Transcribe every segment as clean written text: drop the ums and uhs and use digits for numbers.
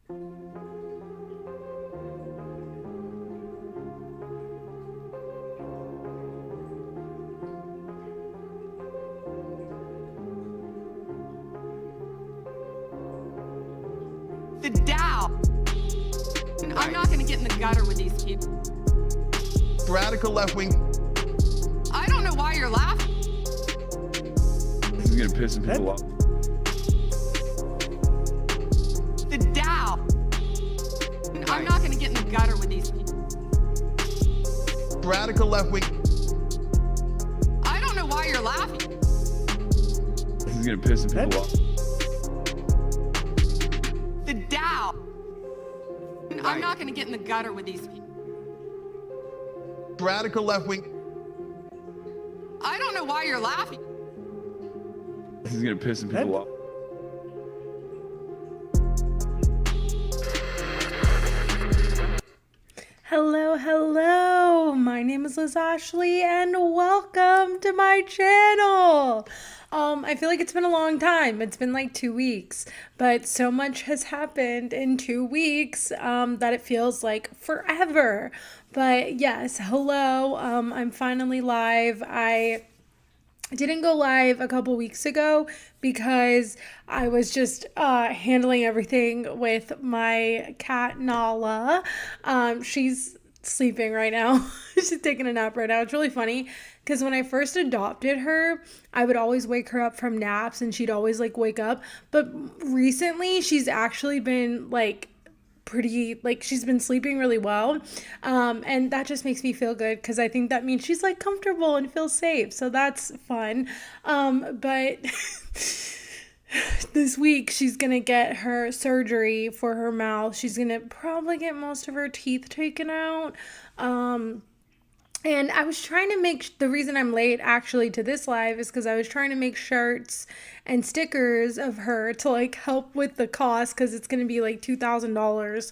The Dow. I'm not going to get in the gutter with these people. Radical left wing. I don't know why you're laughing. This is gonna piss some people off. The Dow. I'm not going to get in the gutter with these people. Radical left wing. I don't know why you're laughing. This is gonna piss some people off. The Dow. I'm not going to get in the gutter with these people. Radical left wing. I don't know why you're laughing. This is gonna piss some people off. Hello, my name is Ashlee and welcome to my channel. I feel like it's been a long time. It's been like 2 weeks, but so much has happened in 2 weeks that it feels like forever. But yes, hello, I'm finally live. I didn't go live a couple weeks ago because I was just handling everything with my cat Nala. She's sleeping right now. She's taking a nap right now. It's really funny because when I first adopted her, I would always wake her up from naps and she'd always like wake up. But recently she's actually been she's been sleeping really well, and that just makes me feel good because I think that means she's like comfortable and feels safe, so that's fun. But this week she's gonna get her surgery for her mouth. She's gonna probably get most of her teeth taken out. And I was trying to the reason I'm late actually to this live is because I was trying to make shirts and stickers of her to like help with the cost because it's going to be like $2,000.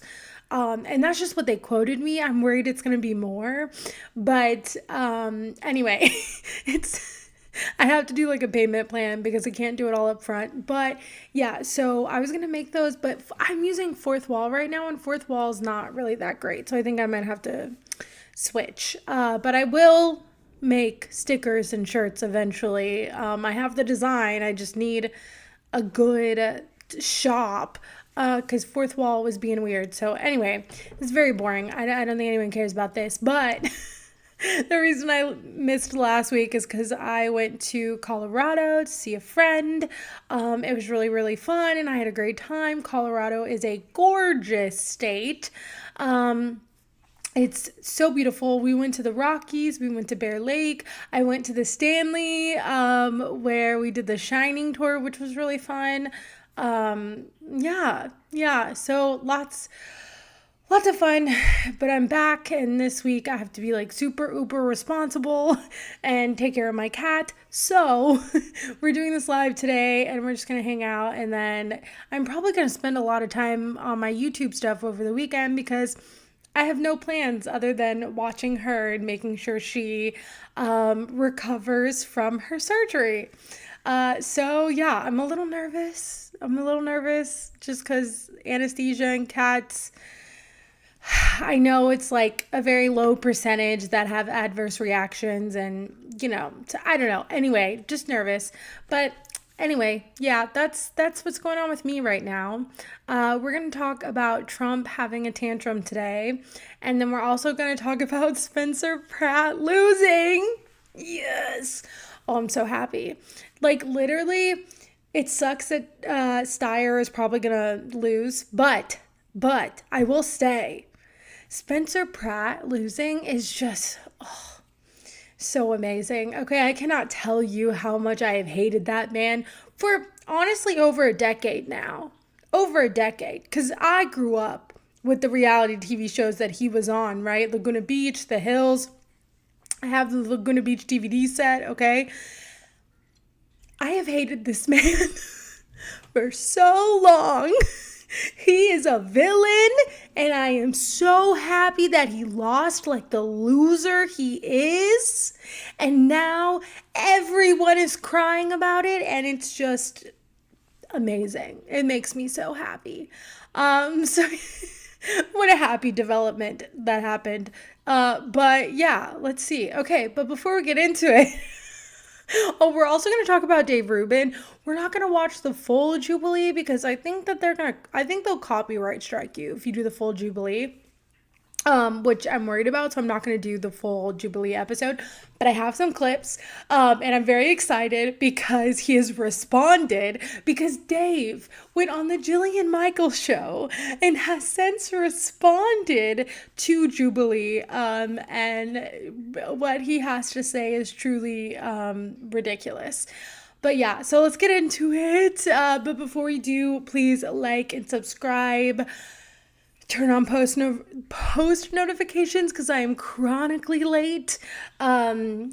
And that's just what they quoted me. I'm worried it's going to be more. But anyway, I have to do like a payment plan because I can't do it all up front. But yeah, so I was going to make those, but I'm using Fourth Wall right now and Fourth Wall is not really that great. So I think I might have to switch, but I will make stickers and shirts eventually. I have the design. I just need a good shop because Fourth Wall was being weird. So anyway, it's very boring. I don't think anyone cares about this, but the reason I missed last week is because I went to Colorado to see a friend. It was really, really fun and I had a great time. Colorado is a gorgeous state. It's so beautiful. We went to the Rockies. We went to Bear Lake. I went to the Stanley, where we did the Shining tour, which was really fun. Yeah. So lots of fun, but I'm back. And this week I have to be like super uber responsible and take care of my cat. So we're doing this live today and we're just going to hang out. And then I'm probably going to spend a lot of time on my YouTube stuff over the weekend because I have no plans other than watching her and making sure she recovers from her surgery. So yeah, I'm a little nervous just because anesthesia and cats, I know it's like a very low percentage that have adverse reactions and, I don't know. Anyway, just nervous. But anyway, yeah, that's what's going on with me right now. We're going to talk about Trump having a tantrum today. And then we're also going to talk about Spencer Pratt losing. Yes. Oh, I'm so happy. Like literally, it sucks that Steyer is probably going to lose. But I will say, Spencer Pratt losing is just so amazing. Okay, I cannot tell you how much I have hated that man for honestly over a decade now. Over a decade. Because I grew up with the reality TV shows that he was on, right? Laguna Beach, The Hills. I have the Laguna Beach DVD set, okay? I have hated this man for so long. He is a villain, and I am so happy that he lost like the loser he is. And now everyone is crying about it, and it's just, amazing. It makes me so happy. So what a happy development that happened. But yeah, let's see. Okay, but before we get into it, oh, we're also going to talk about Dave Rubin. We're not going to watch the full Jubilee because I think that I think they'll copyright strike you if you do the full Jubilee. Which I'm worried about, so I'm not going to do the full Jubilee episode, but I have some clips, and I'm very excited because he has responded, because Dave went on the Jillian Michaels show and has since responded to Jubilee, and what he has to say is truly ridiculous. But yeah, so let's get into it, but before we do, please like and subscribe. Turn on post notifications because I am chronically late. I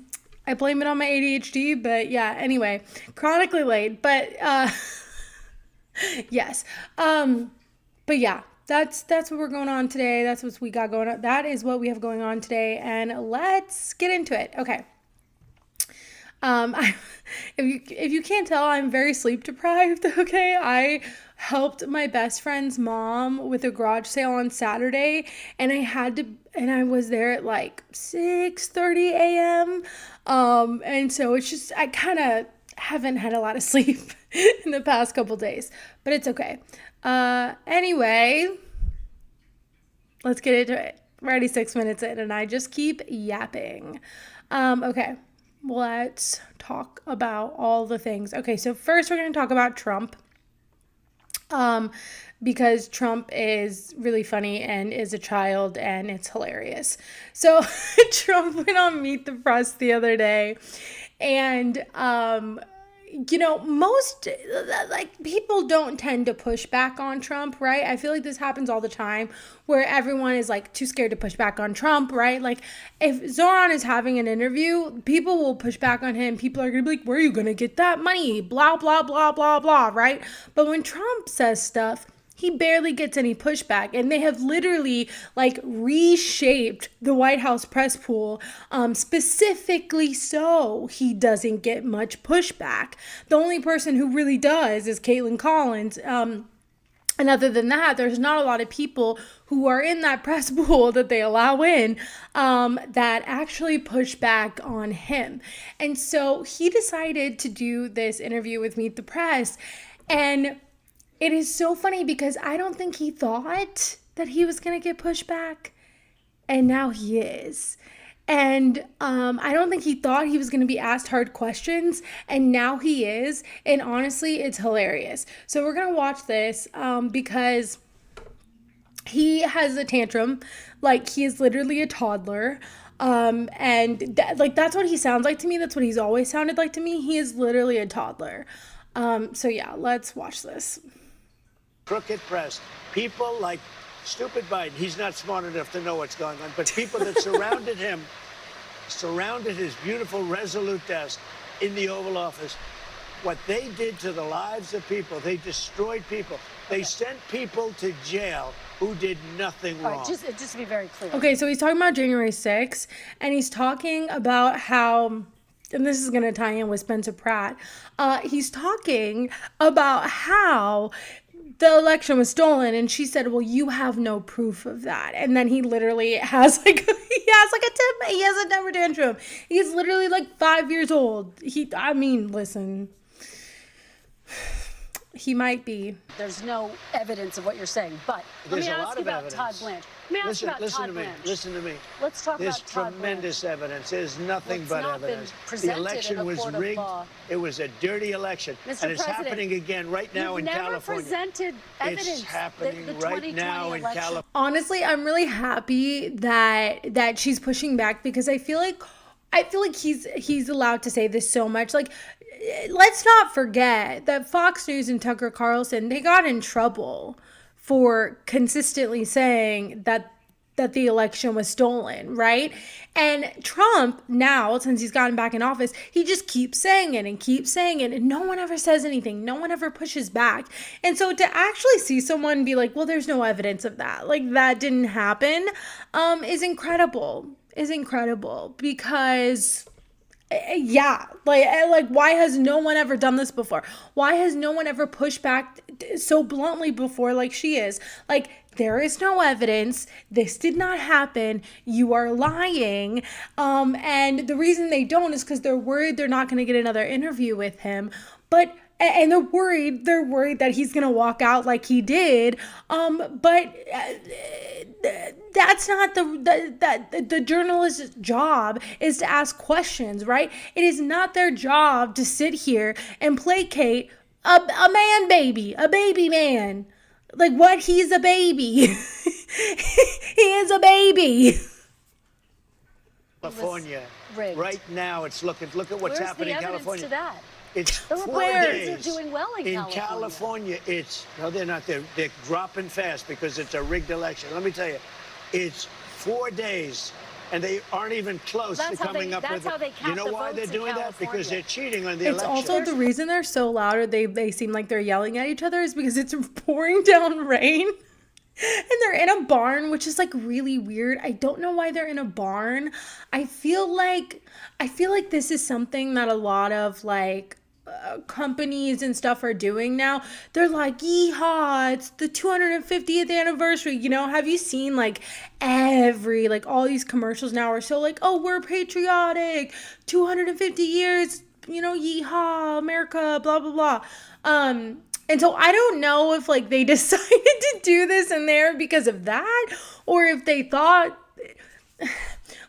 blame it on my ADHD, but yeah, anyway, chronically late, but yes. But yeah, that's what we're going on today. That's what we got going on. That is what we have going on today, and let's get into it. Okay. If you can't tell, I'm very sleep deprived. Okay, I helped my best friend's mom with a garage sale on Saturday, and I was there at like 6:30 a.m. And so it's just, I kind of haven't had a lot of sleep in the past couple days, but it's okay. Anyway, let's get into it. We're already 6 minutes in, and I just keep yapping. Okay. Let's talk about all the things. Okay, so first we're going to talk about Trump. Because Trump is really funny and is a child and it's hilarious. So Trump went on Meet the Press the other day, and most people don't tend to push back on Trump, right? I feel like this happens all the time where everyone is like too scared to push back on Trump, right? Like if Zoran is having an interview, people will push back on him. People are gonna be like, where are you gonna get that money? Blah, blah, blah, blah, blah, right? But when Trump says stuff, he barely gets any pushback, and they have literally like reshaped the White House press pool specifically so he doesn't get much pushback. The only person who really does is Caitlin Collins. And other than that, there's not a lot of people who are in that press pool that they allow in that actually push back on him. And so he decided to do this interview with Meet the Press, and it is so funny because I don't think he thought that he was going to get pushback, and now he is. And I don't think he thought he was going to be asked hard questions, and now he is. And honestly, it's hilarious. So we're going to watch this because he has a tantrum. Like, he is literally a toddler. That's what he sounds like to me. That's what he's always sounded like to me. He is literally a toddler. So yeah, let's watch this. Crooked press, people like stupid Biden, he's not smart enough to know what's going on, but people that surrounded him, surrounded his beautiful, resolute desk in the Oval Office. What they did to the lives of people, they destroyed people. They sent people to jail who did nothing wrong. Right, just to be very clear. Okay, so he's talking about January 6th, and he's talking about how, and this is going to tie in with Spencer Pratt, he's talking about how the election was stolen, and she said, well, you have no proof of that. And then he literally has he has a temper tantrum. He's literally like 5 years old. Listen, he might be. There's no evidence of what you're saying, but let me ask you about Todd Blanche. Listen to me. Let's talk There's about Todd tremendous Blanche. evidence. There's nothing but not been evidence. The presented election in a was court of rigged. law. It was a dirty election. Mr. And it's President, happening again right now in never California. presented evidence. It's happening the right now in election. California. Honestly, I'm really happy that she's pushing back, because I feel like he's allowed to say this so much. Like, let's not forget that Fox News and Tucker Carlson, they got in trouble for consistently saying that the election was stolen, right? And Trump now, since he's gotten back in office, he just keeps saying it, and no one ever says anything. No one ever pushes back. And so to actually see someone be like, well, there's no evidence of that, like that didn't happen, is incredible, because Yeah, like why has no one ever done this before? Why has no one ever pushed back so bluntly before like she is? Like, there is no evidence. This did not happen. You are lying. And the reason they don't is because they're worried they're not going to get another interview with him. But and they're worried that he's gonna walk out like he did. But that's not the journalist's job is to ask questions, right? It is not their job to sit here and placate a man baby, a baby man. Like, what? He's a baby. He is a baby. California. Rigged. Right now, look at what's happening in California. To that? It's The 4 Republicans days. are doing well in California. No, they're not. They're dropping fast because it's a rigged election. Let me tell you, it's 4 days, and they aren't even close to coming up with it. You know why they're doing that? Because they're cheating on the election. It's also the reason they're so loud, or they seem like they're yelling at each other, is because it's pouring down rain. And they're in a barn, which is like really weird. I don't know why they're in a barn. I feel like this is something that a lot of like companies and stuff are doing now. They're like, yeehaw, it's the 250th anniversary. You know, have you seen like all these commercials now are so like, oh, we're patriotic, 250 years, you know, yeehaw, America, blah, blah, blah. And so I don't know if like they decided to do this in there because of that, or if they thought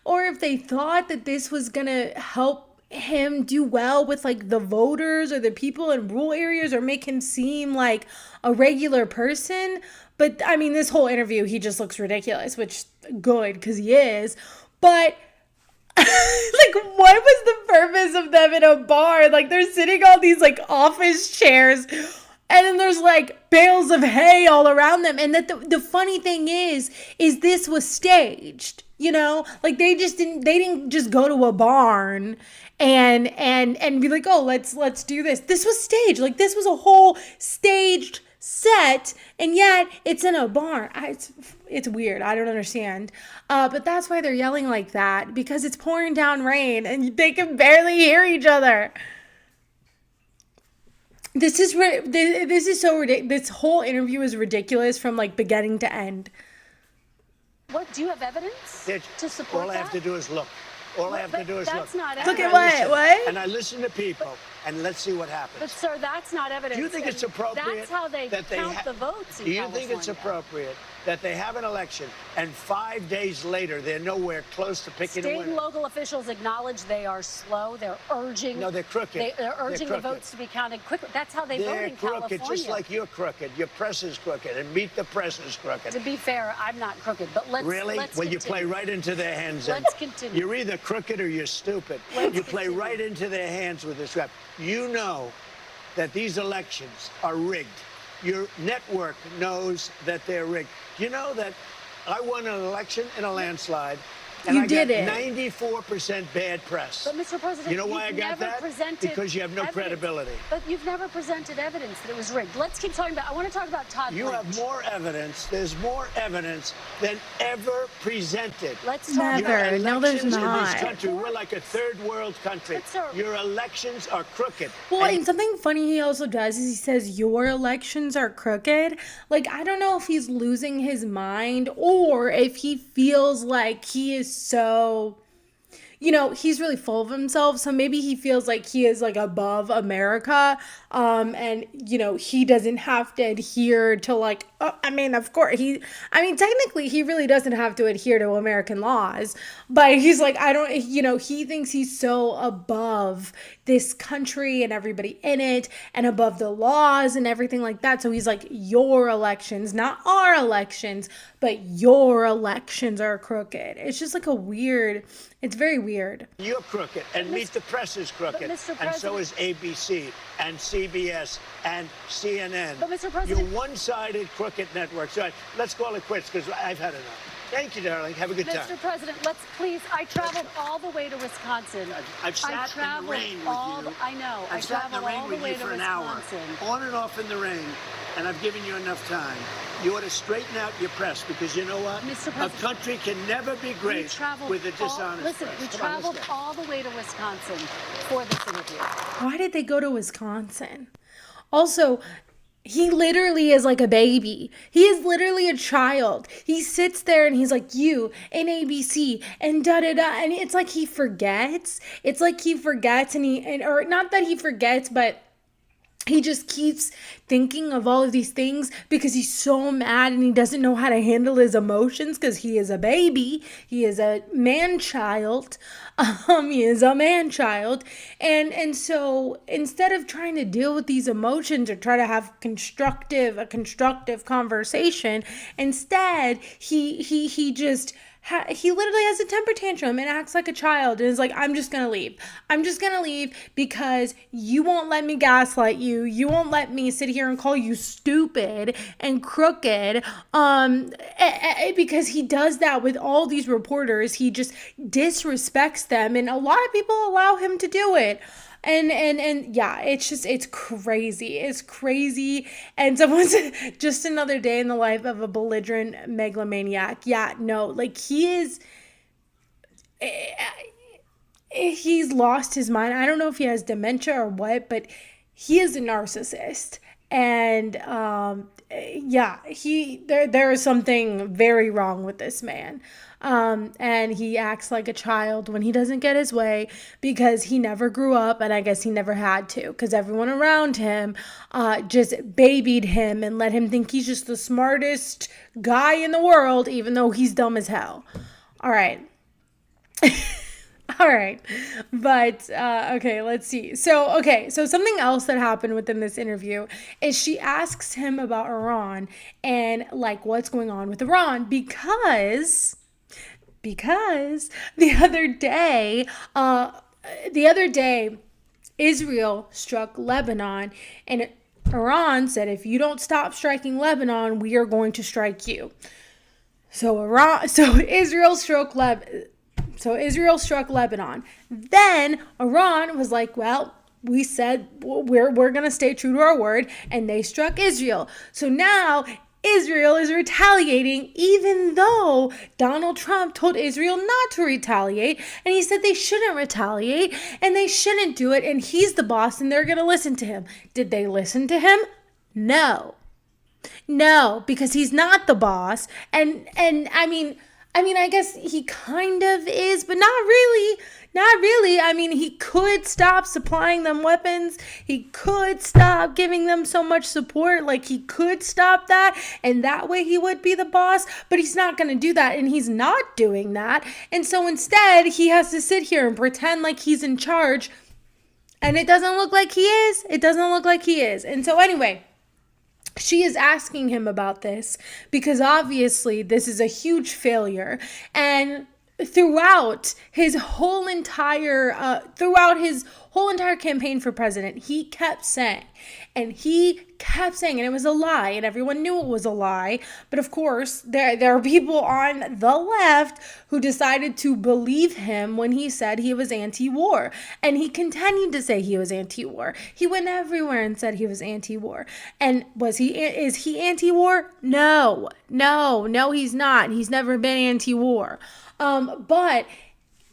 that this was gonna help him do well with like the voters or the people in rural areas, or make him seem like a regular person. But I mean, this whole interview, he just looks ridiculous, which good, because he is. But like, what was the purpose of them in a bar? Like, they're sitting on these like office chairs, and then there's like bales of hay all around them. And that the funny thing is this was staged, you know? Like, they didn't just go to a barn and be like, oh, let's do this. This was staged. Like, this was a whole staged set, and yet it's in a barn. It's weird. I don't understand. But that's why they're yelling like that, because it's pouring down rain and they can barely hear each other. This is so ridiculous. This whole interview is ridiculous from like beginning to end. What, do you have evidence to support all I have to do is look. All I have to do is look. That's not Look evidence. at what? And I listen to people, and let's see what happens. But sir, that's not evidence. Do you think it's appropriate? That's how they count the votes in Do you California. think it's appropriate that they have an election and 5 days later they're nowhere close to picking a winner? State and local officials acknowledge they are slow. They're urging. No, they're crooked. They're urging the votes to be counted quickly. That's how they vote They're in crooked, California. just like you're crooked. Your press is crooked, and Meet the Press is crooked. To be fair, I'm not crooked, but let's Really? Let's Well, continue. you play right into their hands. Let's continue. You're either crooked or you're stupid. You play right into their hands with this rap. You know that these elections are rigged. Your network knows that they're rigged. You know that I won an election in a landslide, and I got 94% bad press. But Mr. President, you know why I got that? Because you have no credibility. But you've never presented evidence that it was rigged. Let's keep talking about. I want to talk about Todd. You have more evidence. There's more evidence than ever presented. Let's talk Never. No, there's in this not. country, we're like a third world country. Your elections are crooked. Well, and something funny he also does is he says your elections are crooked. Like, I don't know if he's losing his mind or if he feels like he is so, you know, he's really full of himself. So maybe he feels like he is like above America. And, you know, he doesn't have to adhere to like, I mean, of course technically he really doesn't have to adhere to American laws, but he's like, he thinks he's so above this country and everybody in it and above the laws and everything like that. So he's like, your elections, not our elections, but your elections are crooked. It's just like it's very weird. You're crooked, and Meet the Press is crooked, and so is ABC and CBS and CNN. But Mr. President, you're one-sided crooked networks. All right, let's call it quits because I've had enough. Thank you, darling. Have a good time. Mr. President, let's please. I traveled all the way to Wisconsin. I've sat in the rain with you. I know. I've sat in the rain with you for an hour, on and off in the rain, and I've given you enough time. You ought to straighten out your press, because you know what? Mr. A President, country can never be great with a dishonest Listen, press. we Come on, let's traveled go. all the way to Wisconsin for this interview. Why did they go to Wisconsin? Also, he literally is like a baby. He is literally a child. He sits there and he's like, you and ABC and da-da-da. And it's like he forgets. It's like he forgets or not that he forgets, but he just keeps thinking of all of these things because he's so mad and he doesn't know how to handle his emotions because he is a baby. He is a man-child. He is a man-child. And so instead of trying to deal with these emotions or try to have a constructive conversation, instead he just... he literally has a temper tantrum and acts like a child and is like, I'm just going to leave. I'm just going to leave because you won't let me gaslight you. You won't let me sit here and call you stupid and crooked. Because he does that with all these reporters. He just disrespects them, and a lot of people allow him to do it. And yeah, it's crazy. It's crazy. And someone said, just another day in the life of a belligerent megalomaniac. Yeah, no, like he's lost his mind. I don't know if he has dementia or what, but he is a narcissist. And yeah, there is something very wrong with this man. And he acts like a child when he doesn't get his way because he never grew up, and I guess he never had to, because everyone around him just babied him and let him think he's just the smartest guy in the world, even though he's dumb as hell. All right. All right. But, okay, let's see. So something else that happened within this interview is she asks him about Iran and like what's going on with Iran because the other day, Israel struck Lebanon, and Iran said, if you don't stop striking Lebanon, we are going to strike you. So Israel struck Lebanon. Then Iran was like, well, we said we're going to stay true to our word, and they struck Israel. So now Israel is retaliating, even though Donald Trump told Israel not to retaliate, and he said they shouldn't retaliate and they shouldn't do it, and he's the boss and they're going to listen to him. Did they listen to him? No, because he's not the boss. And I mean, I guess he kind of is, but not really. I mean, he could stop supplying them weapons. He could stop giving them so much support. Like, he could stop that, and that way he would be the boss, but he's not going to do that, and he's not doing that. And so instead, he has to sit here and pretend like he's in charge, and it doesn't look like he is. And so anyway, she is asking him about this because obviously this is a huge failure. And throughout his whole entire campaign for president, he kept saying, and it was a lie, and everyone knew it was a lie. But of course, there are people on the left who decided to believe him when he said he was anti-war, and he continued to say he was anti-war. He went everywhere and said he was anti-war. And is he anti-war? No, he's not. He's never been anti-war. But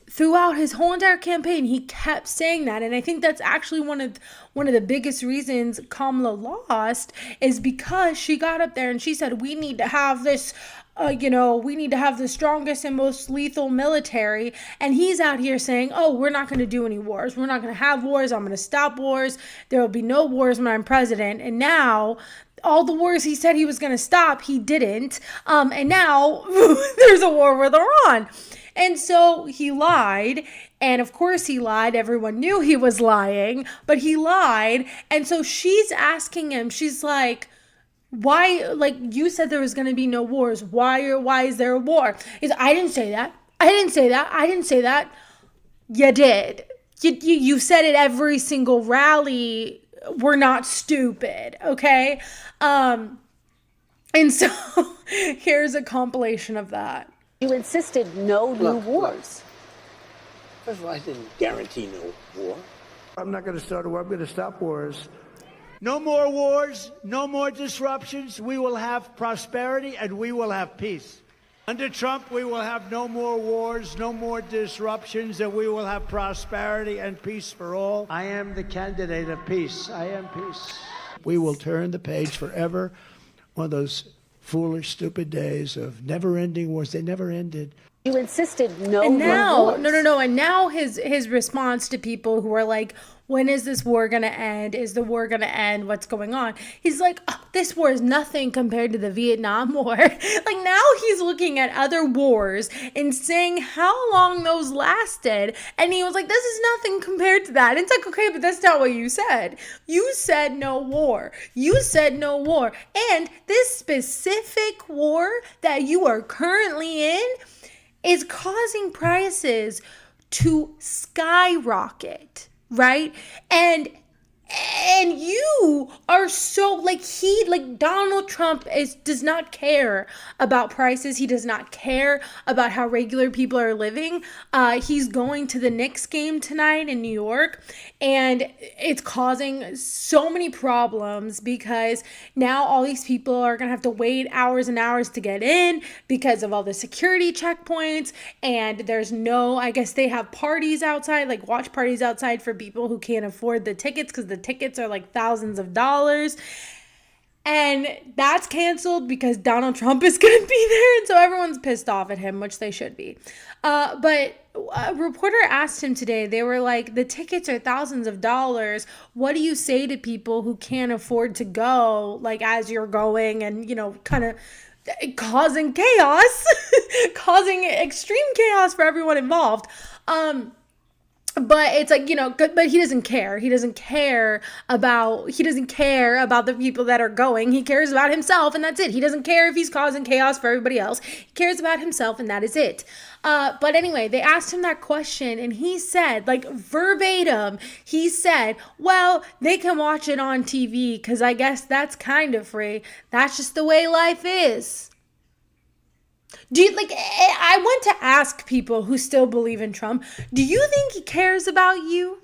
throughout his whole entire campaign, he kept saying that. And I think that's actually one of the biggest reasons Kamala lost, is because she got up there and she said, we need to have this, we need to have the strongest and most lethal military. And he's out here saying, oh, we're not going to do any wars. We're not going to have wars. I'm going to stop wars. There will be no wars when I'm president. And now all the wars he said he was going to stop, he didn't. And now there's a war with Iran. And so he lied. And of course he lied. Everyone knew he was lying, but he lied. And so she's asking him, she's like, why, like, you said there was going to be no wars. Why is there a war? I didn't say that. You did. You said it every single rally. We're not stupid, okay? And so here's a compilation of that. You insisted no new wars. First of all, I didn't guarantee no war. I'm not going to start a war. I'm going to stop wars. No more wars, no more disruptions. We will have prosperity and we will have peace. Under Trump, we will have no more wars, no more disruptions, and we will have prosperity and peace for all. I am the candidate of peace. I am peace. We will turn the page forever on those foolish, stupid days of never-ending wars. They never ended. You insisted no And more now, wars. no. And now his response to people who are like, when is this war going to end? Is the war going to end? What's going on? He's like, oh, this war is nothing compared to the Vietnam War. Like now he's looking at other wars and saying how long those lasted. And he was like, this is nothing compared to that. And it's like, okay, but that's not what you said. You said no war. You said no war. And this specific war that you are currently in is causing prices to skyrocket, right? And you are so like Donald Trump does not care about prices. He does not care about how regular people are living. He's going to the Knicks game tonight in New York, and it's causing so many problems because now all these people are gonna have to wait hours and hours to get in because of all the security checkpoints, and there's no, I guess they have parties outside, like watch parties outside for people who can't afford the tickets because the tickets are like thousands of dollars, and that's canceled because Donald Trump is going to be there, and so everyone's pissed off at him, which they should be. But a reporter asked him today, they were like, the tickets are thousands of dollars. What do you say to people who can't afford to go, like as you're going and, you know, kind of causing chaos, causing extreme chaos for everyone involved? But it's like, you know, but he doesn't care. He doesn't care about the people that are going. He cares about himself, and that's it. He doesn't care if he's causing chaos for everybody else. He cares about himself, and that is it. But anyway, they asked him that question, and he said, like verbatim, he said, well, they can watch it on TV because I guess that's kind of free. That's just the way life is. I want to ask people who still believe in Trump, do you think he cares about you?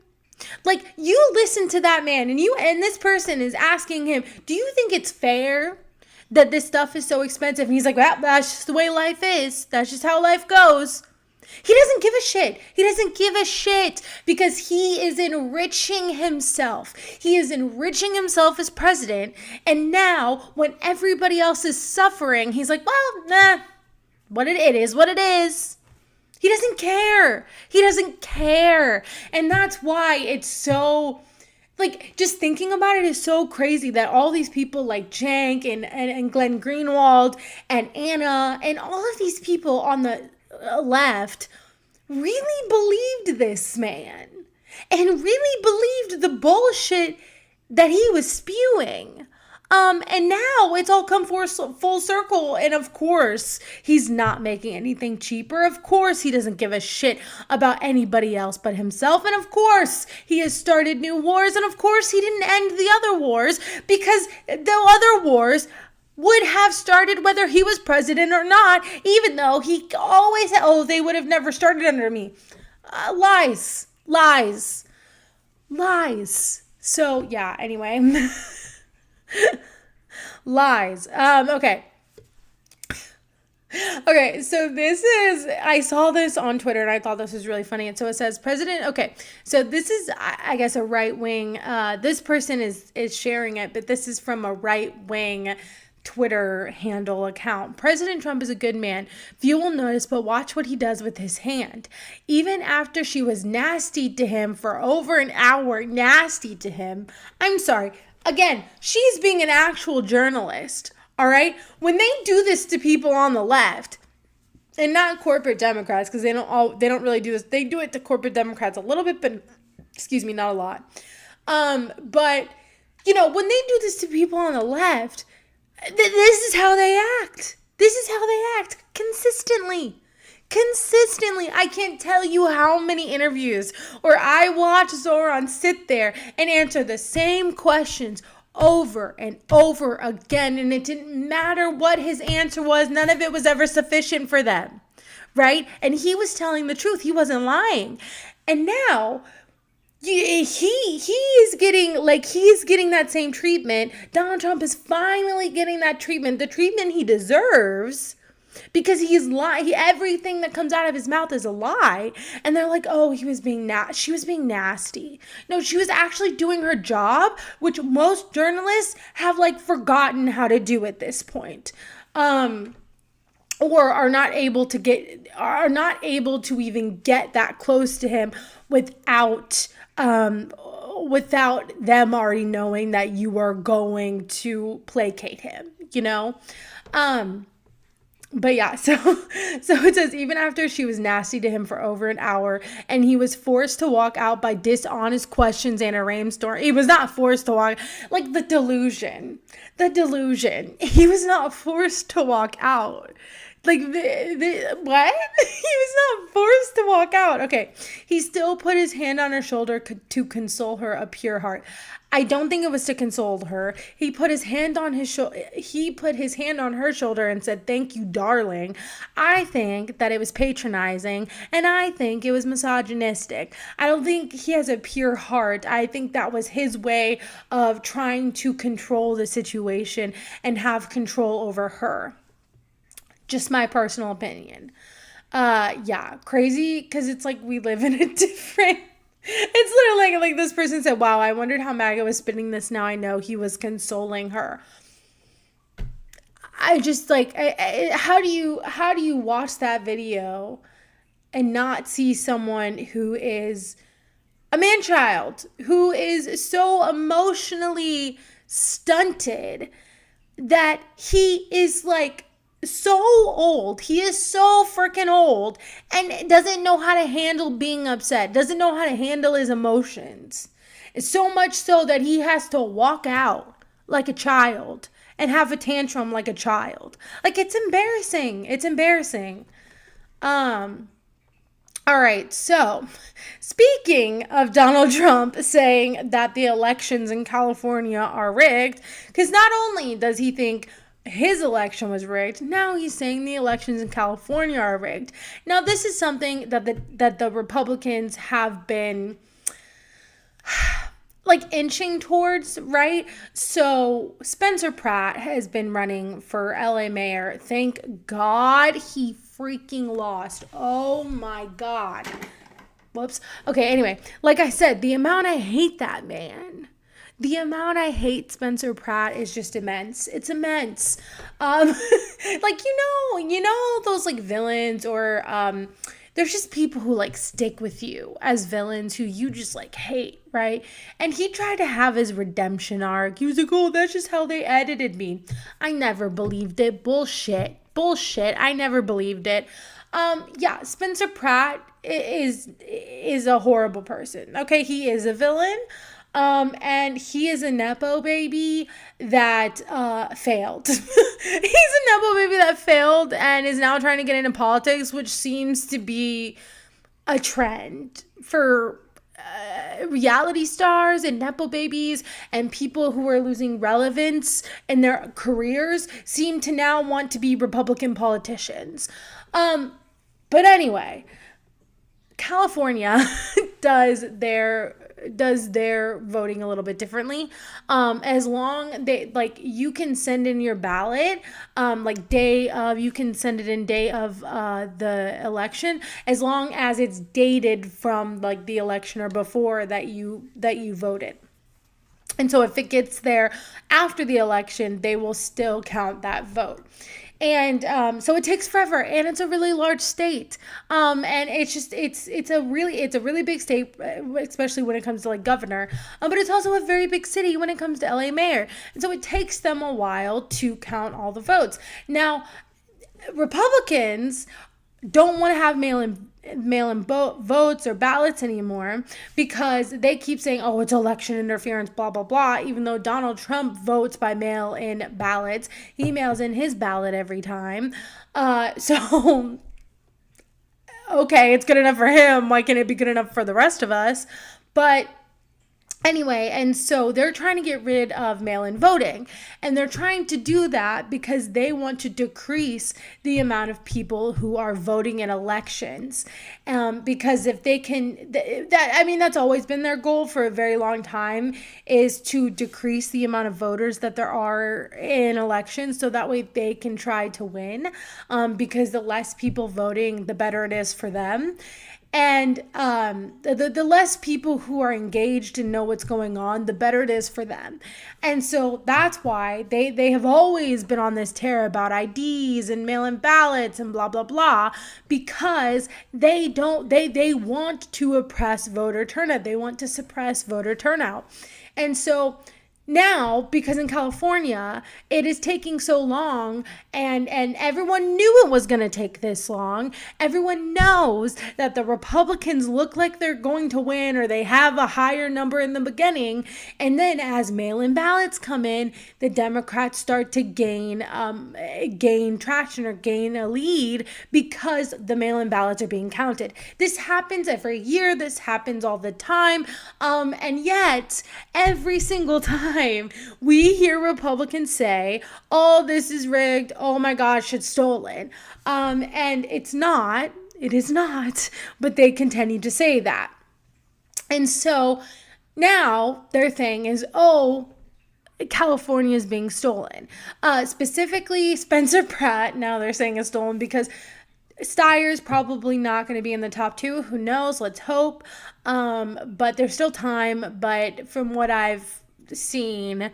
Like, you listen to that man and this person is asking him, do you think it's fair that this stuff is so expensive? And he's like, well, that's just the way life is. That's just how life goes. He doesn't give a shit. He doesn't give a shit because he is enriching himself. He is enriching himself as president. And now when everybody else is suffering, he's like, well, nah. It is what it is. He doesn't care. He doesn't care. And that's why it's so, like, just thinking about it is so crazy that all these people like Cenk and Glenn Greenwald and Anna and all of these people on the left really believed this man and really believed the bullshit that he was spewing. And now it's all come full circle. And of course, he's not making anything cheaper. Of course, he doesn't give a shit about anybody else but himself. And of course, he has started new wars. And of course, he didn't end the other wars because the other wars would have started whether he was president or not, even though he always said, oh, they would have never started under me. Lies. So, yeah, anyway. Lies. Okay, so I saw this on Twitter and I thought this was really funny. And so it says so this is, I guess, a right wing, this person is sharing it, but this is from a right wing Twitter handle account. President Trump is a good man. Few will notice, but watch what he does with his hand. Even after she was nasty to him for over an hour, I'm sorry. Again, she's being an actual journalist, all right? When they do this to people on the left, and not corporate Democrats, because they don't really do this. They do it to corporate Democrats a little bit, but not a lot. But you know, when they do this to people on the left, this is how they act. This is how they act consistently. I can't tell you how many interviews where I watched Zoran sit there and answer the same questions over and over again, and it didn't matter what his answer was. None of it was ever sufficient for them. right? And he was telling the truth. He wasn't lying. And now he is getting that same treatment. Donald Trump is finally getting that treatment, the treatment he deserves, because he's lying. Everything that comes out of his mouth is a lie. And they're like, oh, she was being nasty. No, she was actually doing her job, which most journalists have like forgotten how to do at this point. Or are not able to even get that close to him without them already knowing that you are going to placate him, you know? But yeah, so it says, even after she was nasty to him for over an hour and he was forced to walk out by dishonest questions and a rainstorm. He was not forced to walk, like the delusion. He was not forced to walk out. Like, what? He was not forced to walk out. Okay. He still put his hand on her shoulder to console her, a pure heart. I don't think it was to console her. He put his hand on her shoulder and said, "Thank you, darling." I think that it was patronizing, and I think it was misogynistic. I don't think he has a pure heart. I think that was his way of trying to control the situation and have control over her. Just my personal opinion. Yeah, crazy, because it's like we live in a different... It's literally like this person said, wow, I wondered how MAGA was spinning this. Now I know he was consoling her. I just like, how do you watch that video and not see someone who is a man-child, who is so emotionally stunted that he is like so old. He is so freaking old and doesn't know how to handle being upset, doesn't know how to handle his emotions. It's so much so that he has to walk out like a child and have a tantrum like a child. Like, it's embarrassing. It's embarrassing. All right, so speaking of Donald Trump saying that the elections in California are rigged, because not only does he think his election was rigged, now he's saying the elections in California are rigged. Now, this is something that the Republicans have been like inching towards, right? So Spencer Pratt has been running for LA mayor. Thank God he freaking lost. Oh my God. Whoops. Okay, anyway, like I said, the amount I hate that man. The amount I hate Spencer Pratt is just immense. It's immense. Like, you know those like villains, or there's just people who like stick with you as villains who you just like hate, right? And he tried to have his redemption arc. He was like, oh, that's just how they edited me. I never believed it. Bullshit. I never believed it. Yeah, Spencer Pratt is a horrible person. Okay, he is a villain. And he is a Nepo baby that failed. He's a Nepo baby that failed and is now trying to get into politics, which seems to be a trend for reality stars and Nepo babies, and people who are losing relevance in their careers seem to now want to be Republican politicians. But anyway, California does their voting a little bit differently. As long you can send in your ballot, you can send it in day of the election, as long as it's dated from like the election or before that you voted. And so if it gets there after the election, they will still count that vote. And so it takes forever, and it's a really large state. And it's a really big state, especially when it comes to like governor. But it's also a very big city when it comes to LA mayor. And so it takes them a while to count all the votes. Now, Republicans don't want to have mail-in votes or ballots anymore, because they keep saying, oh, it's election interference, blah, blah, blah, even though Donald Trump votes by mail-in ballots. He mails in his ballot every time. So, okay, it's good enough for him. Why can't it be good enough for the rest of us? But Anyway, and so they're trying to get rid of mail-in voting, and they're trying to do that because they want to decrease the amount of people who are voting in elections. Because if they can, that's always been their goal for a very long time, is to decrease the amount of voters that there are in elections, so that way they can try to win. Because the less people voting, the better it is for them. And the less people who are engaged and know what's going on, the better it is for them. And so that's why they have always been on this tear about IDs and mail-in ballots and blah, blah, blah, because they want to oppress voter turnout. They want to suppress voter turnout. And so now, because in California, it is taking so long, and everyone knew it was going to take this long. Everyone knows that the Republicans look like they're going to win, or they have a higher number in the beginning. And then as mail-in ballots come in, the Democrats start to gain traction or gain a lead because the mail-in ballots are being counted. This happens every year. This happens all the time. And yet, every single time, we hear Republicans say, oh, this is rigged. Oh my gosh, it's stolen. And it is not, but they continue to say that. And so now their thing is, oh, California is being stolen. Specifically, Spencer Pratt, now they're saying is stolen because Steyer's probably not going to be in the top 2. Who knows? Let's hope. But there's still time. But from what I've seen,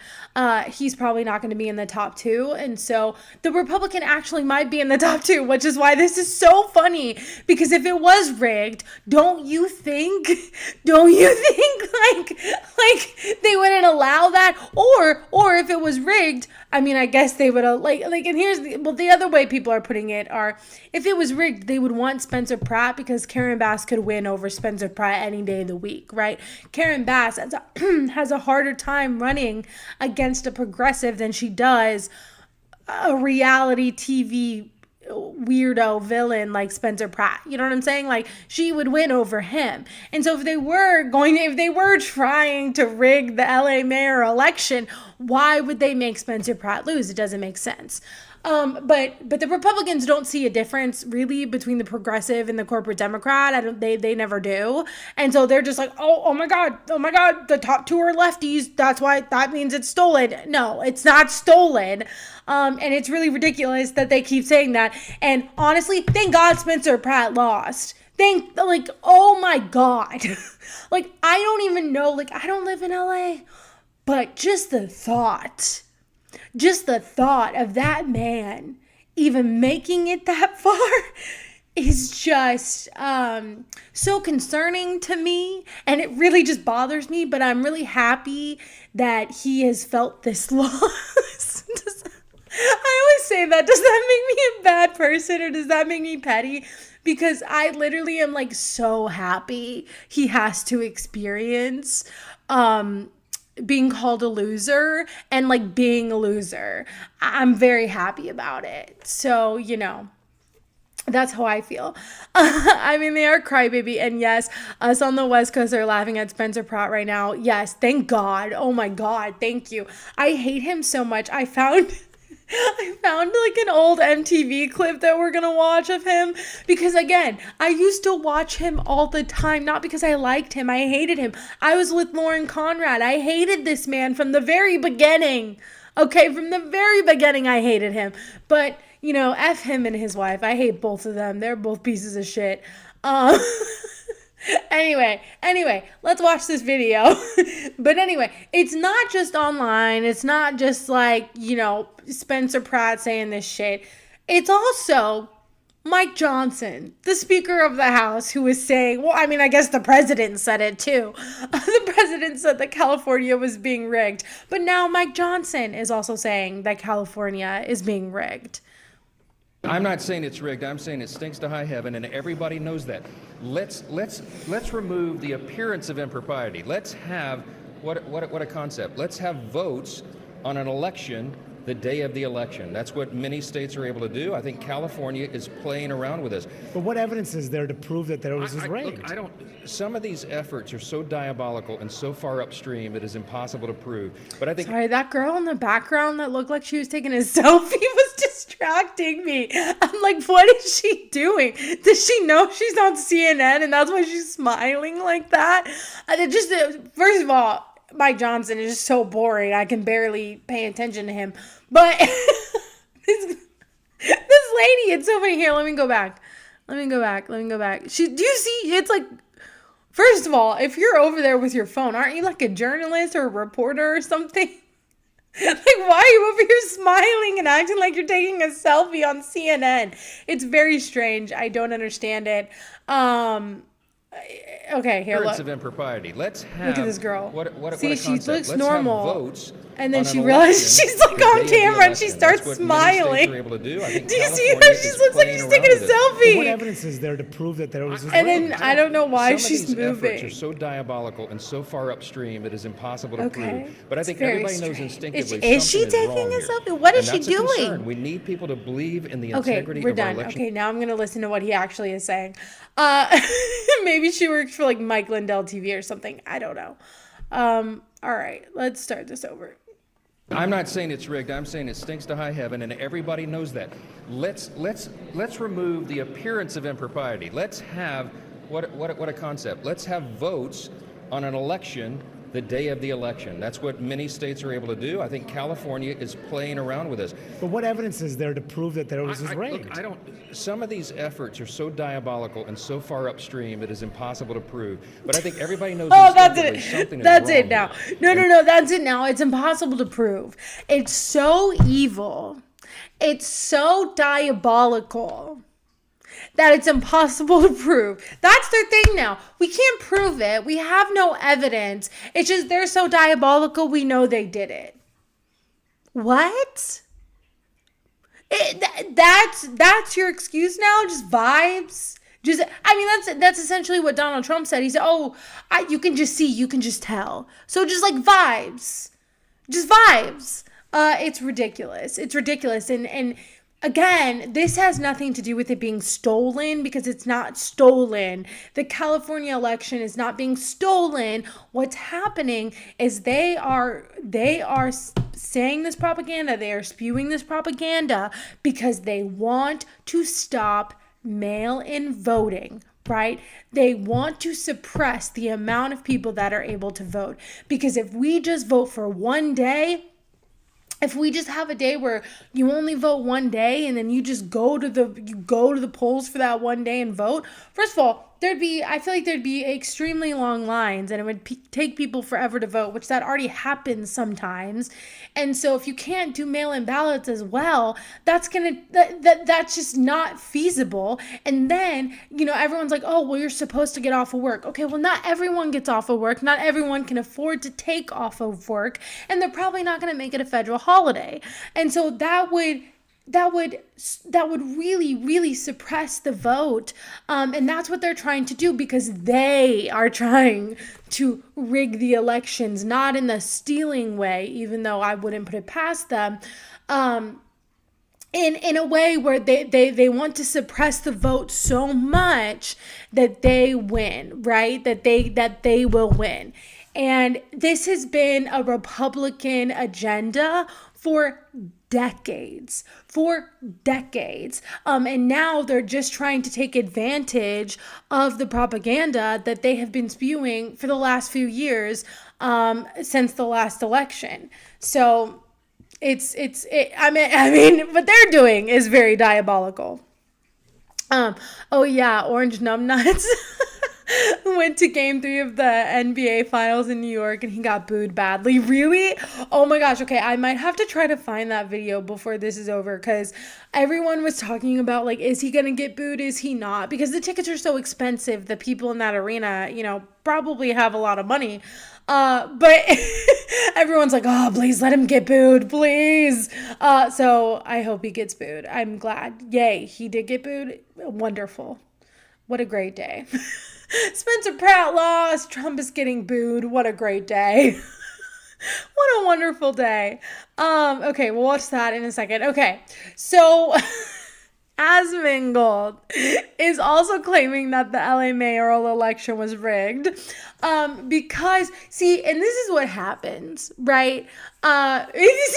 he's probably not going to be in the top 2, and so the Republican actually might be in the top 2, which is why this is so funny, because if it was rigged, don't you think like they wouldn't allow that? Or if it was rigged, I mean, I guess they would like and here's the other way people are putting it are, if it was rigged, they would want Spencer Pratt because Karen Bass could win over Spencer Pratt any day of the week, right? Karen Bass has a harder time running against a progressive than she does a reality TV weirdo villain like Spencer Pratt. You know what I'm saying? Like, she would win over him. And so if they were trying to rig the LA mayor election, why would they make Spencer Pratt lose? It doesn't make sense. But the Republicans don't see a difference really between the progressive and the corporate Democrat. They never do. And so they're just like, oh my God, the top 2 are lefties. That's why that means it's stolen. No, it's not stolen. And it's really ridiculous that they keep saying that. And honestly, thank God Spencer Pratt lost. Oh my God. Like, I don't even know, like, I don't live in LA, but just the thought of that man even making it that far is just so concerning to me, and it really just bothers me, but I'm really happy that he has felt this loss. I always say that. Does that make me a bad person, or does that make me petty? Because I literally am like so happy he has to experience being called a loser and like being a loser. I'm very happy about it. So, you know, that's how I feel. I mean, they are crybaby. And yes, us on the West Coast are laughing at Spencer Pratt right now. Yes, thank God. Oh my God, thank you. I hate him so much. I found like an old MTV clip that we're gonna watch of him, because again, I used to watch him all the time, not because I liked him, I hated him. I was with Lauren Conrad. I hated this man from the very beginning. Okay, from the very beginning I hated him. But, you know, F him and his wife. I hate both of them. They're both pieces of shit. Anyway, let's watch this video. But anyway, it's not just online. It's not just like, you know, Spencer Pratt saying this shit. It's also Mike Johnson, the Speaker of the House, who is saying, well, I mean, I guess the president said it too. The president said that California was being rigged. But now Mike Johnson is also saying that California is being rigged. I'm not saying it's rigged. I'm saying it stinks to high heaven, and everybody knows that. Let's remove the appearance of impropriety. Let's have what a concept. Let's have votes on an election the day of the election. That's what many states are able to do. I think California is playing around with this. But what evidence is there to prove that there was rigged? Look, I don't. Some of these efforts are so diabolical and so far upstream it is impossible to prove. But I think. Sorry, that girl in the background that looked like she was taking a selfie was distracting me. I'm like, what is she doing? Does she know she's on CNN and that's why she's smiling like that? First of all, Mike Johnson is just so boring. I can barely pay attention to him. But this lady, it's so funny. Here, let me go back. Do you see? It's like, first of all, if you're over there with your phone, aren't you like a journalist or a reporter or something? Like, why are you over here smiling and acting like you're taking a selfie on CNN? It's very strange. I don't understand it. Okay, here, look. Of impropriety. Look at this girl. What See, a she concept. looks Let's normal. have votes And then on she an realizes election she's like the on day of the camera and she election. starts That's what many states smiling. are able to do. I think Do you see California her? She is looks like playing she's taking a around with this. selfie. What evidence is there to prove that there was And rigged? then I don't know why Some she's of these efforts moving. are so diabolical and so far upstream it is impossible to Okay. prove. But I It's think very everybody knows strange. instinctively Is she something taking wrong a here. selfie? What is And she that's a concern. doing? We need people to believe in the Okay, integrity we're of our done. election. Okay, now I'm going to listen to what he actually is saying. Maybe she works for like Mike Lindell TV or something. I don't know. All right, let's start this over. I'm not saying it's rigged. I'm saying it stinks to high heaven, and everybody knows that. Let's remove the appearance of impropriety. Let's have what a concept. Let's have votes on an election the day of the election. That's what many states are able to do. I think California is playing around with this. But what evidence is there to prove that there was rigged? Look, some of these efforts are so diabolical and so far upstream it is impossible to prove. But I think everybody knows instinctively something is wrong. That's it now. No, that's it now. It's impossible to prove. It's so evil. It's so diabolical that it's impossible to prove. That's their thing now. We can't prove it. We have no evidence. It's just they're so diabolical, we know they did it. What? That's your excuse now? Just vibes? That's essentially what Donald Trump said. He said, you can just see, you can just tell. So just like vibes. Just vibes. It's ridiculous. It's ridiculous. And again, this has nothing to do with it being stolen because it's not stolen. The California election is not being stolen. What's happening is they are saying this propaganda. They are spewing this propaganda because they want to stop mail-in voting. Right? They want to suppress the amount of people that are able to vote. Because if we just vote for one day, if we just have a day where you only vote one day and then you just go to the polls for that one day and vote, first of all, I feel like there'd be extremely long lines and it would take people forever to vote, which that already happens sometimes. And so if you can't do mail-in ballots as well, that's just not feasible. And then, everyone's like, oh, well, you're supposed to get off of work. Okay, well, not everyone gets off of work. Not everyone can afford to take off of work, and they're probably not going to make it a federal holiday. And so that would really, really suppress the vote. And that's what they're trying to do because they are trying to rig the elections, not in the stealing way, even though I wouldn't put it past them, in a way where they want to suppress the vote so much that they win, right? That they will win. And this has been a Republican agenda for decades. And now they're just trying to take advantage of the propaganda that they have been spewing for the last few years, since the last election. So what they're doing is very diabolical. Orange Numbnuts went to game 3 of the NBA finals in New York and he got booed badly. Really? Oh my gosh. Okay, I might have to try to find that video before this is over because everyone was talking about is he gonna get booed? Is he not? Because the tickets are so expensive. The people in that arena, probably have a lot of money. But everyone's like, oh, please let him get booed, please. So I hope he gets booed. I'm glad. Yay, he did get booed. Wonderful. What a great day. Spencer Pratt lost. Trump is getting booed. What a great day. What a wonderful day. Okay, we'll watch that in a second. Okay, so Asmongold is also claiming that the LA mayoral election was rigged. Because, see, and this is what happens, right? This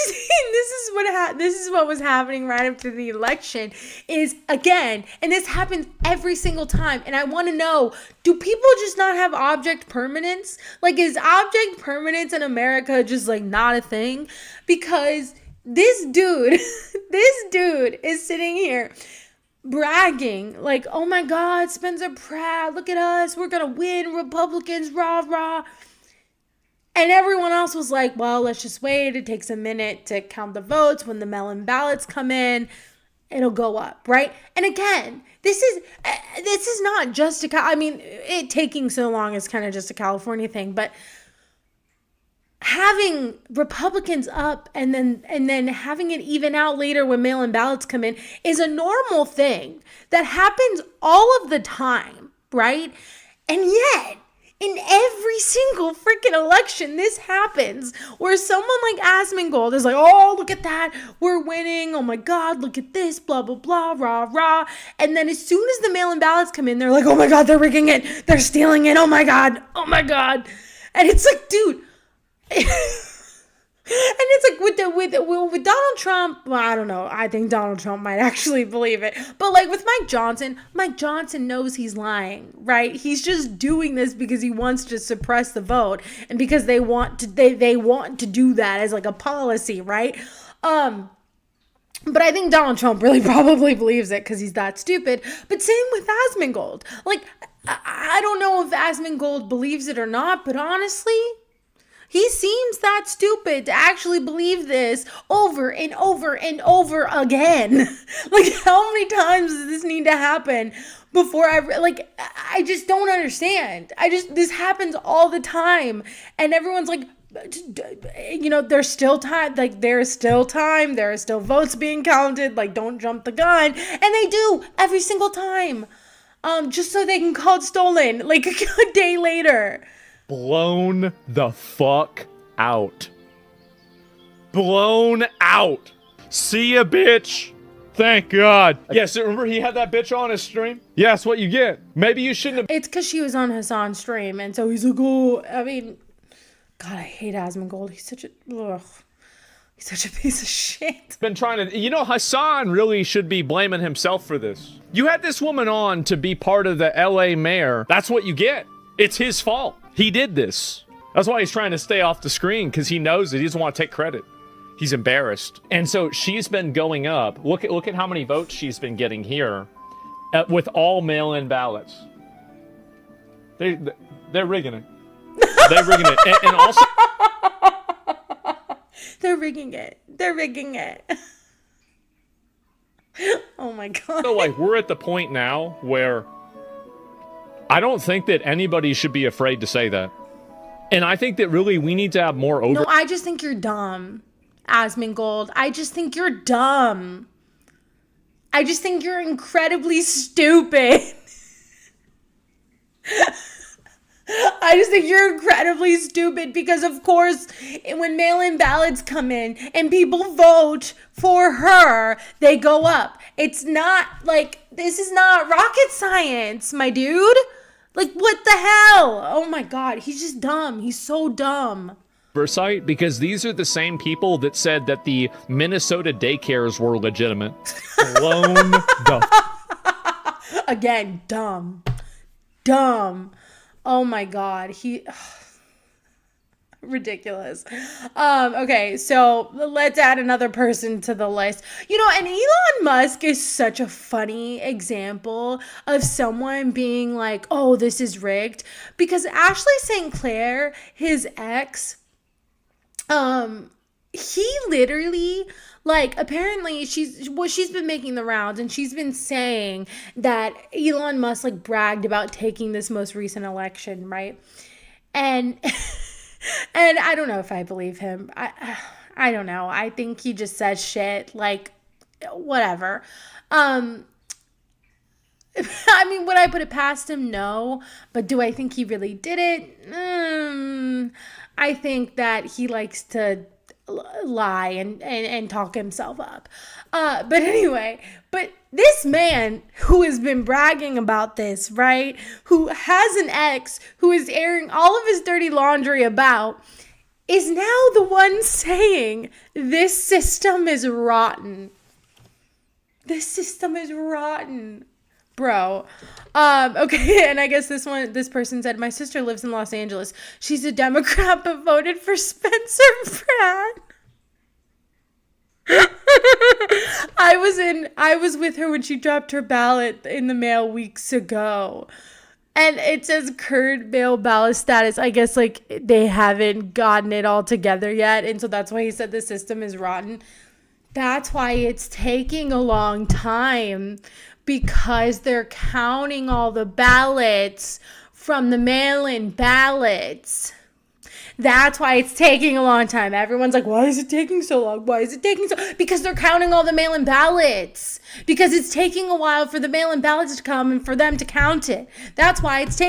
is what was happening right after the election is, again, and this happens every single time. And I want to know, do people just not have object permanence? Like, is object permanence in America just like not a thing? Because this dude is sitting here bragging like, oh my God, Spencer Pratt, look at us, we're gonna win, Republicans, rah rah. And everyone else was like, well, let's just wait, it takes a minute to count the votes. When the mail-in ballots come in, it'll go up, right? And again, this is not just it taking so long is kind of just a California thing, but having Republicans up and then having it even out later when mail-in ballots come in is a normal thing that happens all of the time, right? And yet, in every single freaking election, this happens where someone like Asmongold is like, oh, look at that, we're winning, oh my God, look at this, blah, blah, blah, rah, rah. And then as soon as the mail-in ballots come in, they're like, oh my God, they're rigging it, they're stealing it, oh my God. And it's like, dude, and it's like with Donald Trump, well, I don't know. I think Donald Trump might actually believe it. But like with Mike Johnson knows he's lying, right? He's just doing this because he wants to suppress the vote and because they want to do that as like a policy, right? But I think Donald Trump really probably believes it because he's that stupid. But same with Asmongold. Like, I don't know if Asmongold believes it or not, but honestly, he seems that stupid to actually believe this over and over and over again. Like, how many times does this need to happen before I just don't understand. This happens all the time. And everyone's like, there's still time. Like, there's still time. There are still votes being counted. Like, don't jump the gun. And they do every single time. Just so they can call it stolen, like a day later. Blown the fuck out. Blown out. See ya, bitch. Thank God. Yes, remember he had that bitch on his stream? Yeah, that's what you get. Maybe you shouldn't have. It's because she was on Hassan's stream, and so he's like, oh, I mean, God, I hate Asmongold. He's such a piece of shit. Been trying to, Hassan really should be blaming himself for this. You had this woman on to be part of the LA mayor. That's what you get. It's his fault. He did this. That's why he's trying to stay off the screen, because he knows that he doesn't want to take credit. He's embarrassed. And so she's been going up. Look at how many votes she's been getting here with all mail-in ballots. They're rigging it. They're rigging it. And also... They're rigging it. They're rigging it. Oh my God. So, we're at the point now where I don't think that anybody should be afraid to say that. And I think that really we need to have more over... No, I just think you're dumb, Asmongold. I just think you're dumb. I just think you're incredibly stupid. I just think you're incredibly stupid because, of course, when mail-in ballots come in and people vote for her, they go up. It's not this is not rocket science, my dude. Like, what the hell? Oh my God, he's just dumb. He's so dumb. Oversight, because these are the same people that said that the Minnesota daycares were legitimate. Blown the... Again, dumb. Dumb. Oh my God, ridiculous. Okay, so let's add another person to the list. And Elon Musk is such a funny example of someone being like, oh, this is rigged. Because Ashlee St. Clair, his ex, he literally... apparently she's been making the rounds and she's been saying that Elon Musk bragged about taking this most recent election, right? And and I don't know if I believe him. I don't know. I think he just says shit, whatever. I mean, would I put it past him? No. But do I think he really did it? I think that he likes to lie and talk himself up. But anyway, but this man who has been bragging about this, right? Who has an ex who is airing all of his dirty laundry about, is now the one saying this system is rotten. This system is rotten. Bro. Okay, and I guess this person said, my sister lives in Los Angeles. She's a Democrat but voted for Spencer Pratt. I was with her when she dropped her ballot in the mail weeks ago. And it says current mail ballot status. I guess like they haven't gotten it all together yet. And so that's why he said the system is rotten. That's why it's taking a long time, because they're counting all the ballots from the mail-in ballots. That's why it's taking a long time. Everyone's like, why is it taking so long? Why is it taking so long? Because they're counting all the mail-in ballots. Because it's taking a while for the mail-in ballots to come and for them to count it. That's why it's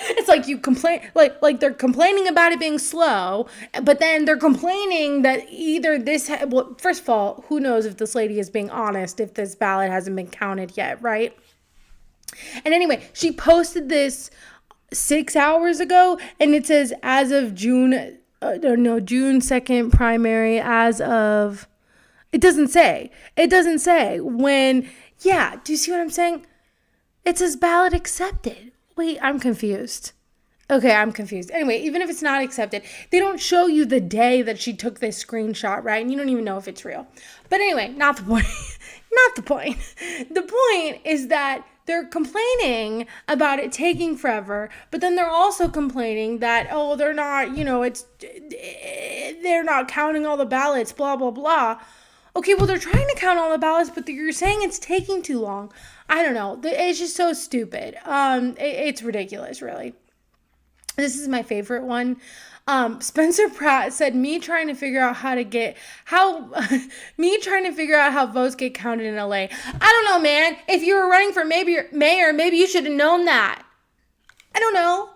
It's like you complain, like they're complaining about it being slow, but then they're complaining that either well, first of all, who knows if this lady is being honest, if this ballot hasn't been counted yet, right? And anyway, she posted this 6 hours ago, and it says as of June 2nd primary, as of, it doesn't say when, yeah, do you see what I'm saying? It says ballot accepted. Wait, I'm confused. Okay, I'm confused. Anyway, even if it's not accepted, they don't show you the day that she took this screenshot, right? And you don't even know if it's real. But anyway, not the point. Not the point. The point is that they're complaining about it taking forever, but then they're also complaining that, oh, they're not, they're not counting all the ballots, blah, blah, blah. Okay, well, they're trying to count all the ballots, but you're saying it's taking too long. I don't know. It's just so stupid. It's ridiculous, really. This is my favorite one. Spencer Pratt said, me trying to figure out how votes get counted in LA. I don't know, man. If you were running for mayor, maybe you should have known that. I don't know.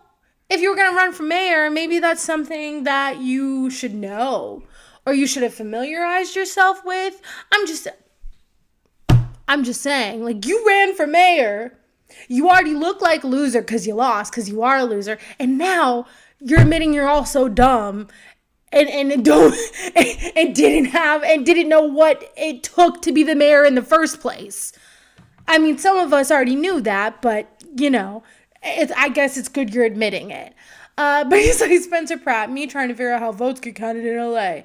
If you were going to run for mayor, maybe that's something that you should know, or you should have familiarized yourself with. I'm just saying, like, you ran for mayor. You already look like a loser because you lost, because you are a loser. And now you're admitting you're all so dumb and didn't know what it took to be the mayor in the first place. I mean, some of us already knew that, but I guess it's good you're admitting it. But he's like, Spencer Pratt, me trying to figure out how votes get counted in LA.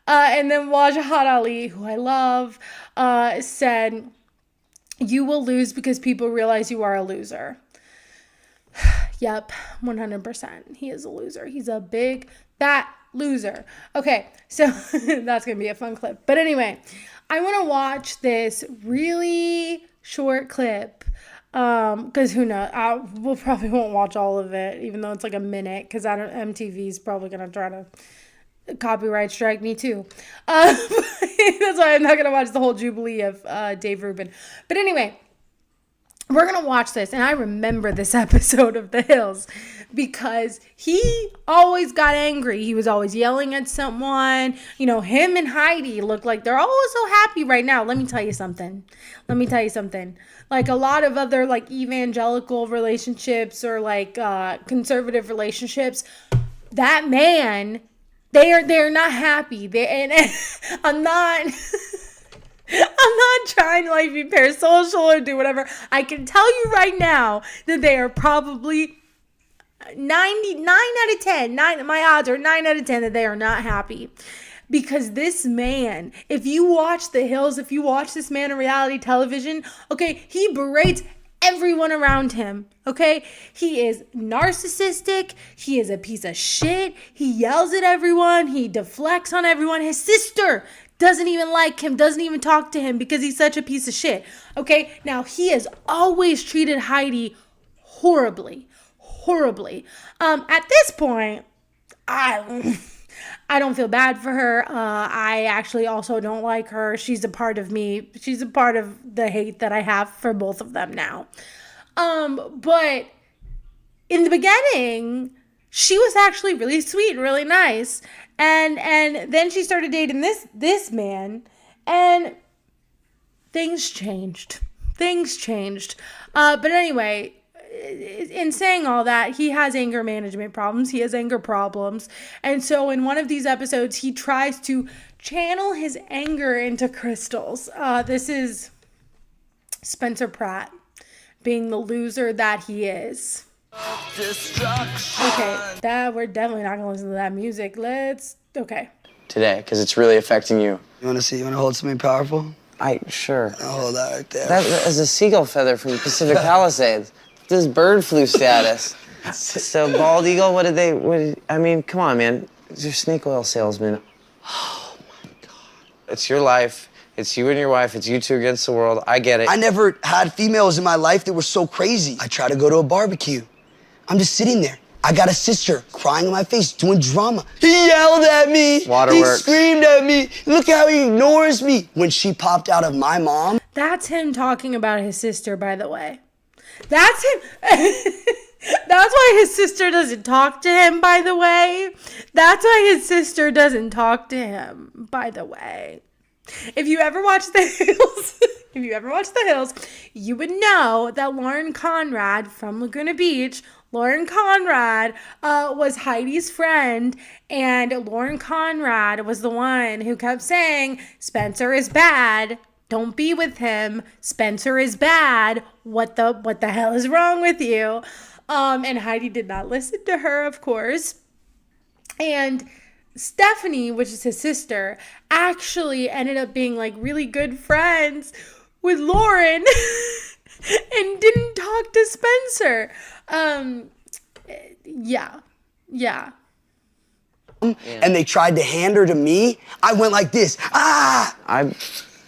And then Wajahat Ali, who I love, said, you will lose because people realize you are a loser. Yep, 100%. He is a loser. He's a big, fat loser. Okay, so that's going to be a fun clip. But anyway, I want to watch this really short clip because who knows? We'll probably won't watch all of it, even though it's like a minute, because MTV's probably going to try to copyright strike me too. That's why I'm not going to watch the whole Jubilee of Dave Rubin. But anyway, we're going to watch this. And I remember this episode of The Hills because he always got angry. He was always yelling at someone. Him and Heidi look like they're all so happy right now. Let me tell you something. Like a lot of other like evangelical relationships or like conservative relationships, that man, they're not happy. I'm not trying to like be parasocial or do whatever. I can tell you right now that they are probably 9 out of 10. My odds are 9 out of 10 that they are not happy. Because this man, if you watch The Hills, if you watch this man on reality television, okay, he berates everyone around him, okay? He is narcissistic. He is a piece of shit. He yells at everyone. He deflects on everyone. His sister doesn't even like him, doesn't even talk to him because he's such a piece of shit, okay? Now, he has always treated Heidi horribly. At this point, I don't feel bad for her. I actually also don't like her. She's a part of me. She's a part of the hate that I have for both of them now. But in the beginning, she was actually really sweet, really nice. And then she started dating this man, and things changed. But anyway, in saying all that, he has anger management problems. He has anger problems. And so in one of these episodes, he tries to channel his anger into crystals. This is Spencer Pratt being the loser that he is. Okay, we're definitely not gonna listen to that music. Okay. Today, because it's really affecting you. You wanna hold something powerful? Sure. I'll hold that right there. That is a seagull feather from Pacific Palisades. This is bird flu status. So, bald eagle, I mean, come on, man. You're a snake oil salesman. Oh, my God. It's your life. It's you and your wife. It's you two against the world. I get it. I never had females in my life that were so crazy. I try to go to a barbecue. I'm just sitting there. I got a sister crying in my face, doing drama. He yelled at me. Waterworks. He screamed at me. Look how he ignores me. When she popped out of my mom. That's him talking about his sister, by the way. That's him. That's why his sister doesn't talk to him, by the way. That's why his sister doesn't talk to him, by the way. If you ever watch The Hills, you would know that Lauren Conrad from Laguna Beach, Lauren Conrad was Heidi's friend, and Lauren Conrad was the one who kept saying, Spencer is bad. Don't be with him. Spencer is bad. What the hell is wrong with you? And Heidi did not listen to her, of course. And Stephanie, which is his sister, actually ended up being like really good friends with Lauren and didn't talk to Spencer. Yeah. And they tried to hand her to me. I went like this. Ah!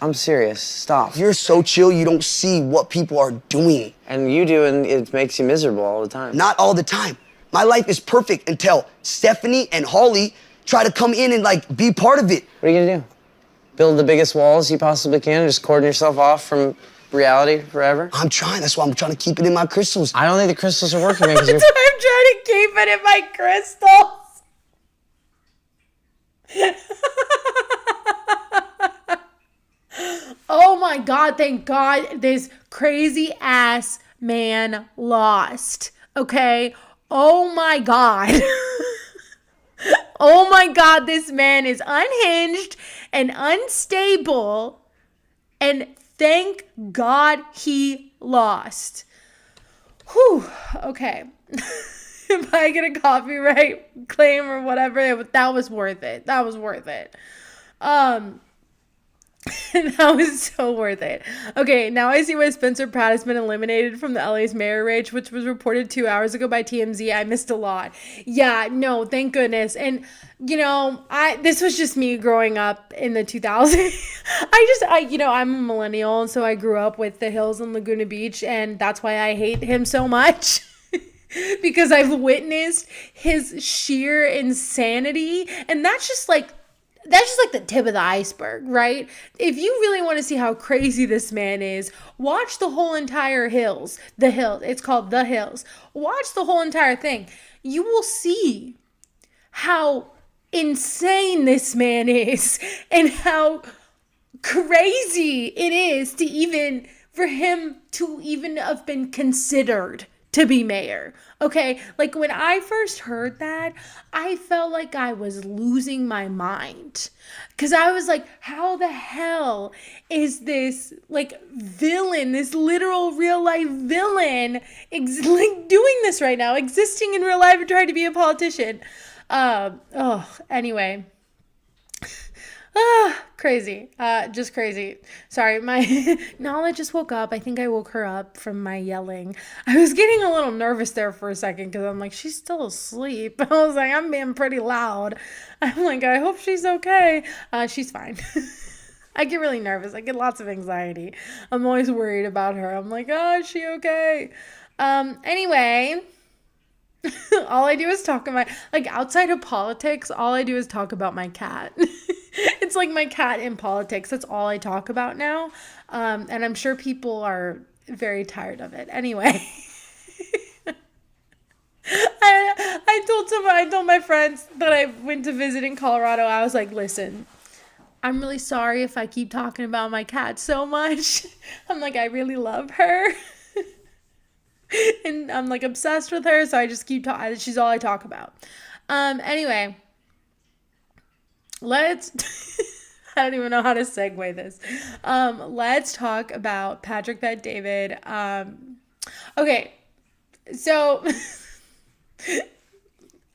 I'm serious. Stop. You're so chill, you don't see what people are doing. And you do, and it makes you miserable all the time. Not all the time. My life is perfect until Stephanie and Holly try to come in and like be part of it. What are you gonna do? Build the biggest walls you possibly can and just cordon yourself off from reality forever? I'm trying. That's why I'm trying to keep it in my crystals. I don't think the crystals are working, man. That's why I'm trying to keep it in my crystals. Oh my God, thank God this crazy ass man lost. Okay? Oh my God. Oh my God, this man is unhinged and unstable. And thank God he lost. Whew. Okay. If I get a copyright claim or whatever, that was worth it. That was worth it. That was so worth it. Okay, now I see why Spencer Pratt has been eliminated from the LA's mayor race, which was reported 2 hours ago by TMZ. I missed a lot. Yeah, no, thank goodness. And, you know, this was just me growing up in the 2000s. I'm a millennial, and so I grew up with The Hills and Laguna Beach, and that's why I hate him so much. Because I've witnessed his sheer insanity, and that's just like the tip of the iceberg, right? If you really want to see how crazy this man is, watch the whole entire Hills. The Hills. It's called The Hills. Watch the whole entire thing. You will see how insane this man is and how crazy it is for him to even have been considered to be mayor. Okay, like when I first heard that, I felt like I was losing my mind. Because I was like, how the hell is this like villain, this literal real life villain like doing this right now, existing in real life and trying to be a politician? Anyway. Crazy. Just crazy. Sorry, Nala just woke up. I think I woke her up from my yelling. I was getting a little nervous there for a second because I'm like, she's still asleep. I was like, I'm being pretty loud. I'm like, I hope she's okay. She's fine. I get really nervous. I get lots of anxiety. I'm always worried about her. I'm like, oh, is she okay? Anyway... all I do is talk about, like, outside of politics, all I do is talk about my cat. It's like my cat in politics. That's all I talk about now. And I'm sure people are very tired of it. Anyway. I I told my friends that I went to visit in Colorado, I was like, listen, I'm really sorry if I keep talking about my cat so much. I'm like, I really love her. And I'm like obsessed with her, so I just keep talking. She's all I talk about. Anyway, let's I don't even know how to segue this. Let's talk about Patrick Bet David. Okay, so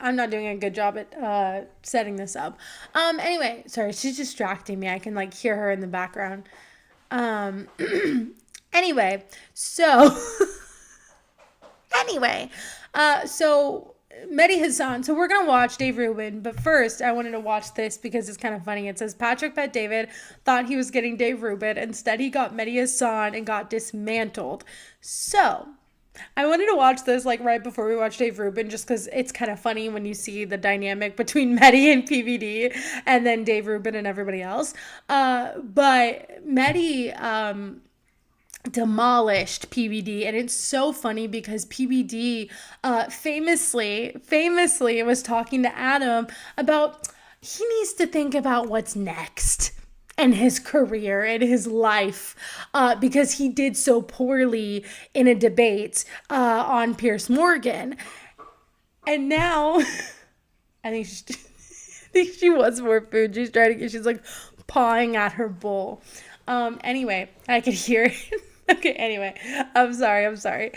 I'm not doing a good job at setting this up. Anyway, sorry, she's distracting me. I can like hear her in the background. Anyway, so so Mehdi Hassan. So we're going to watch Dave Rubin, but first I wanted to watch this because it's kind of funny. It says Patrick Bet David thought he was getting Dave Rubin. Instead, he got Mehdi Hassan and got dismantled. So I wanted to watch this like right before we watch Dave Rubin just because it's kind of funny when you see the dynamic between Mehdi and PBD and then Dave Rubin and everybody else. But Mehdi demolished PBD, and it's so funny because PBD famously was talking to Adam about he needs to think about what's next in his career and his life because he did so poorly in a debate on Piers Morgan. And now I think she wants more food. She's like pawing at her bowl. Anyway, I could hear it. Okay, anyway, I'm sorry.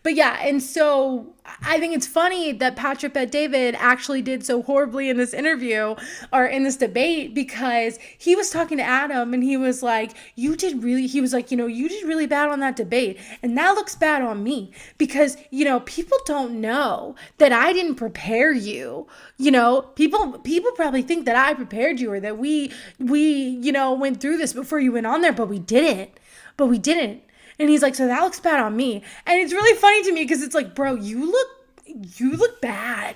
But yeah, and so I think it's funny that Patrick Bet David actually did so horribly in this interview or in this debate because he was talking to Adam and he was like, you did really bad on that debate. And that looks bad on me because, people don't know that I didn't prepare you. People probably think that I prepared you or that we went through this before you went on there, but we didn't. And he's like, so that looks bad on me. And it's really funny to me because it's like, bro, you look bad.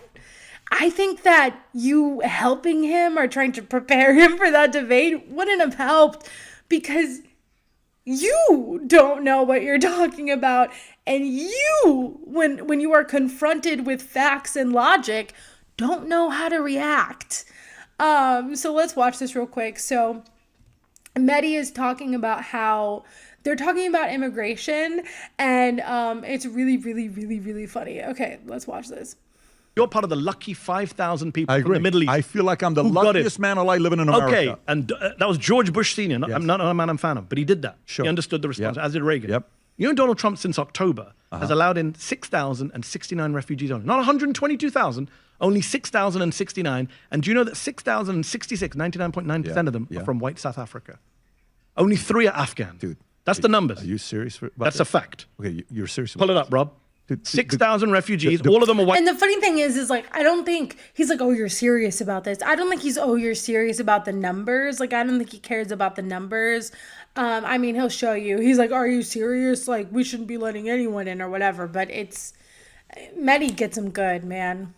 I think that you helping him or trying to prepare him for that debate wouldn't have helped because you don't know what you're talking about. And you, when you are confronted with facts and logic, don't know how to react. So let's watch this real quick. So Mehdi is talking about how they're talking about immigration, and it's really, really, really, really funny. Okay, let's watch this. You're part of the lucky 5,000 people I agree. from the Middle East. I feel like I'm the luckiest man alive living in America. Okay, and that was George Bush Sr. Yes. I'm not a man I'm a fan of, but he did that. Sure. He understood the response, Yep. as did Reagan. Yep. Donald Trump since October has allowed in 6,069 refugees only. Not 122,000, only 6,069. And do you know that 6,066, 99.9% of them are from white South Africa? Only 3 are Afghan. Dude. That's the numbers. Are you serious? That's a fact. Okay, you're serious. Pull it up, Rob. 6,000 refugees, all of them are white. And the funny thing is like, I don't think he's like, oh, you're serious about this. I don't think he's, oh, you're serious about the numbers. Like, I don't think he cares about the numbers. I mean, he'll show you. He's like, are you serious? Like, we shouldn't be letting anyone in or whatever. But Mehdi gets him good, man.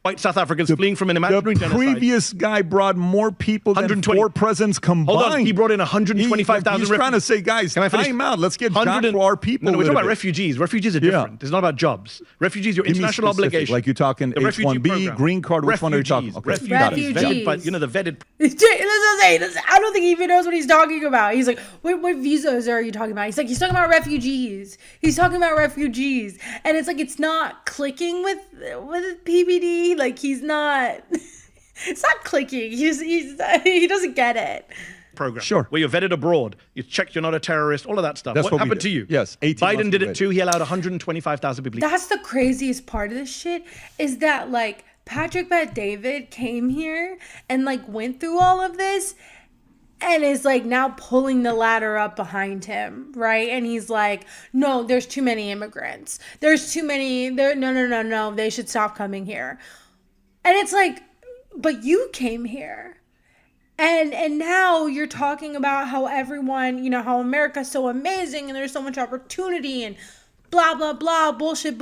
White South Africans fleeing from an imaginary The genocide. previous guy brought more people than 4 presidents combined. Hold on, he brought in 125,000. He's trying to say, guys, time out. Let's get jobs for our people. No, we're talking about refugees. Refugees are different. It's not about jobs. Refugees, your international obligation. Like you're talking H-1B, green card. Which one are you talking? Okay, refugees. The vetted. I don't think he even knows what he's talking about. He's like, what visas are you talking about? He's talking about refugees. And it's like, it's not clicking with PBD. Like, he's not, it's not clicking. He doesn't get it. Program. Sure. Where you're vetted abroad. You check you're not a terrorist, all of that stuff. That's what happened to you? Yes. Biden did it too. He allowed 125,000 people. That's the craziest part of this shit is that, like, Patrick Bet David came here and, like, went through all of this and is, like, now pulling the ladder up behind him, right? And he's like, no, there's too many immigrants. There's too many. No. They should stop coming here. And it's like, but you came here. And now you're talking about how everyone, how America's so amazing and there's so much opportunity and blah, blah, blah, bullshit.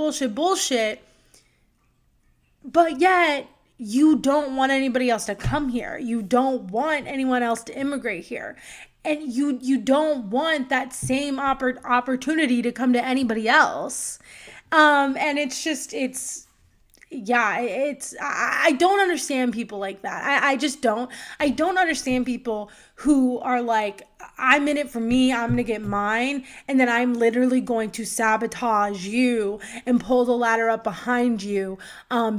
But yet, you don't want anybody else to come here. You don't want anyone else to immigrate here. you don't want that same opportunity to come to anybody else. And I don't understand people like that. I just don't. I don't understand people who are like, I'm in it for me, I'm going to get mine, and then I'm literally going to sabotage you and pull the ladder up behind you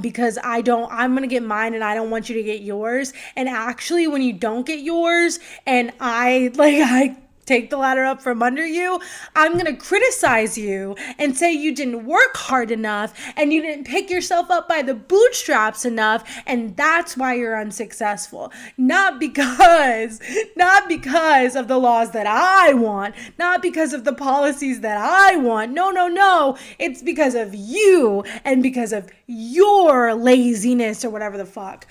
because I'm going to get mine and I don't want you to get yours. And actually, when you don't get yours and I take the ladder up from under you, I'm going to criticize you and say you didn't work hard enough and you didn't pick yourself up by the bootstraps enough, and that's why you're unsuccessful. Not because of the laws that I want, not because of the policies that I want. No. It's because of you and because of your laziness or whatever the fuck.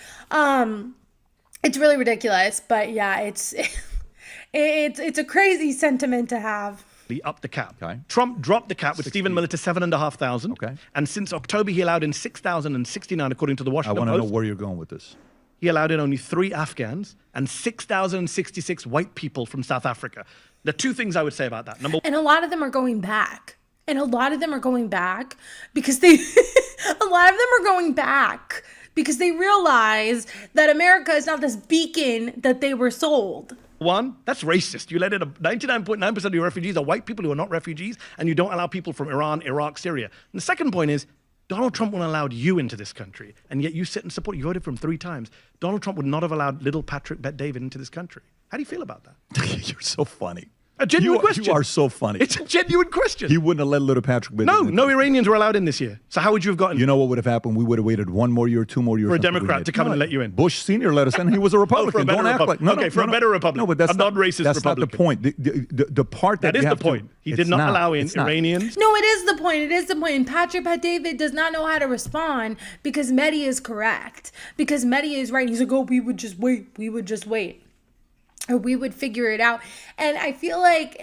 It's really ridiculous, but yeah, it's a crazy sentiment to have. He upped the cap. Okay. Trump dropped the cap with Stephen Miller to 7,500. Okay. And since October, he allowed in 6,069, according to the Washington Post. I want to know where you're going with this. He allowed in only 3 Afghans and 6,066 white people from South Africa. There are 2 things I would say about that. And a lot of them are going back. Because they realize that America is not this beacon that they were sold. One, that's racist. You let in 99.9% of your refugees are white people who are not refugees, and you don't allow people from Iran, Iraq, Syria. And the second point is, Donald Trump wouldn't allowed you into this country, and yet you sit and support. You voted for him 3 times. Donald Trump would not have allowed little Patrick Bet-David into this country. How do you feel about that? You're so funny. A genuine question. You are so funny. It's a genuine question. He wouldn't have let little Patrick Bet-David. No Iranians were allowed in this year. So how would you have gotten? You know what would have happened? We would have waited 1 more year, 2 more years. For a Democrat to come and let you in. Bush Sr. let us in. He was a Republican. Don't act like... For a better Republican. No, but that's a non-racist Republican. That's Republican. not the point. The part that is the point. He did not allow in Iranians. No, it is the point. And Patrick Bet-David does not know how to respond because Mehdi is correct. Because Mehdi is right. He's like, oh, we would just wait. Or we would figure it out. And I feel like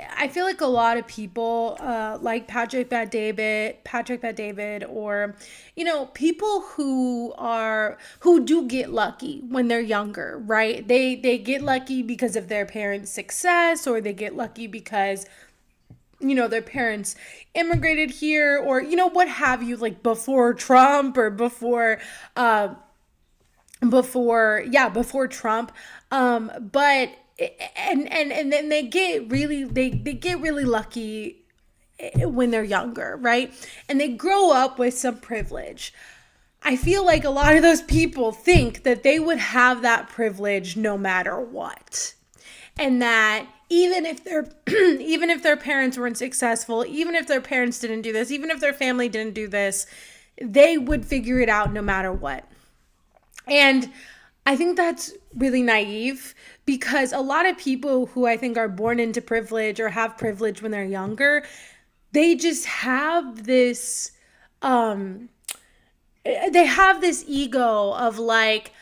a lot of people like Patrick Bet-David, or people who do get lucky when they're younger, right? They get lucky because of their parents' success, or they get lucky because their parents immigrated here, or what have you, like before Trump or before Trump. But and then they get really lucky when they're younger, right? And they grow up with some privilege. I feel like a lot of those people think that they would have that privilege no matter what. And that even if their parents weren't successful, even if their parents didn't do this, even if their family didn't do this, they would figure it out no matter what. And I think that's really naive, because a lot of people who I think are born into privilege or have privilege when they're younger, they just have this, they have this ego of like,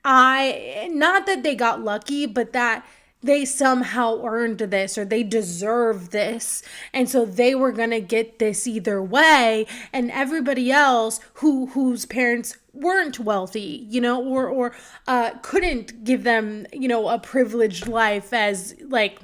not that they got lucky, but that they somehow earned this or they deserve this. And so they were going to get this either way. And everybody else whose parents weren't wealthy, or couldn't give them, a privileged life as like,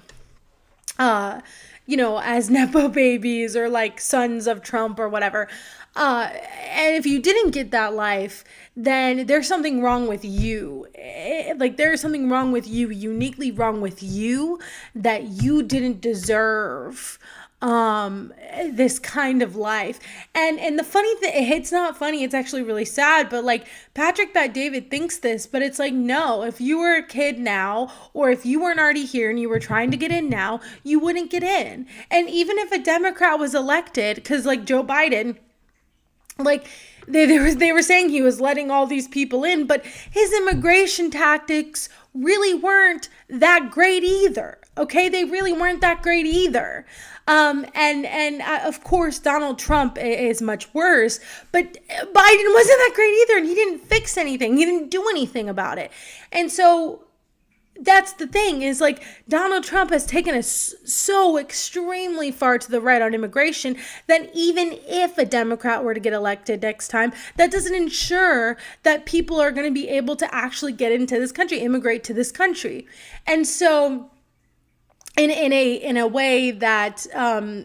as Nepo babies or like sons of Trump or whatever. And if you didn't get that life, then there's something wrong with you. There's something wrong with you, uniquely wrong with you, that you didn't deserve this kind of life. And the funny thing, it's not funny, it's actually really sad, but like Patrick Bet-David thinks this, but it's like, no, if you were a kid now, or if you weren't already here and you were trying to get in now, you wouldn't get in. And even if a Democrat was elected, because like Joe Biden, like they were saying he was letting all these people in, but his immigration tactics really weren't that great either. Okay, they really weren't that great either. And of course Donald Trump is much worse, but Biden wasn't that great either, and he didn't fix anything. He didn't do anything about it. And so that's the thing, is like Donald Trump has taken us so extremely far to the right on immigration that even if a Democrat were to get elected next time, that doesn't ensure that people are going to be able to actually get into this country, immigrate to this country. And so in a way that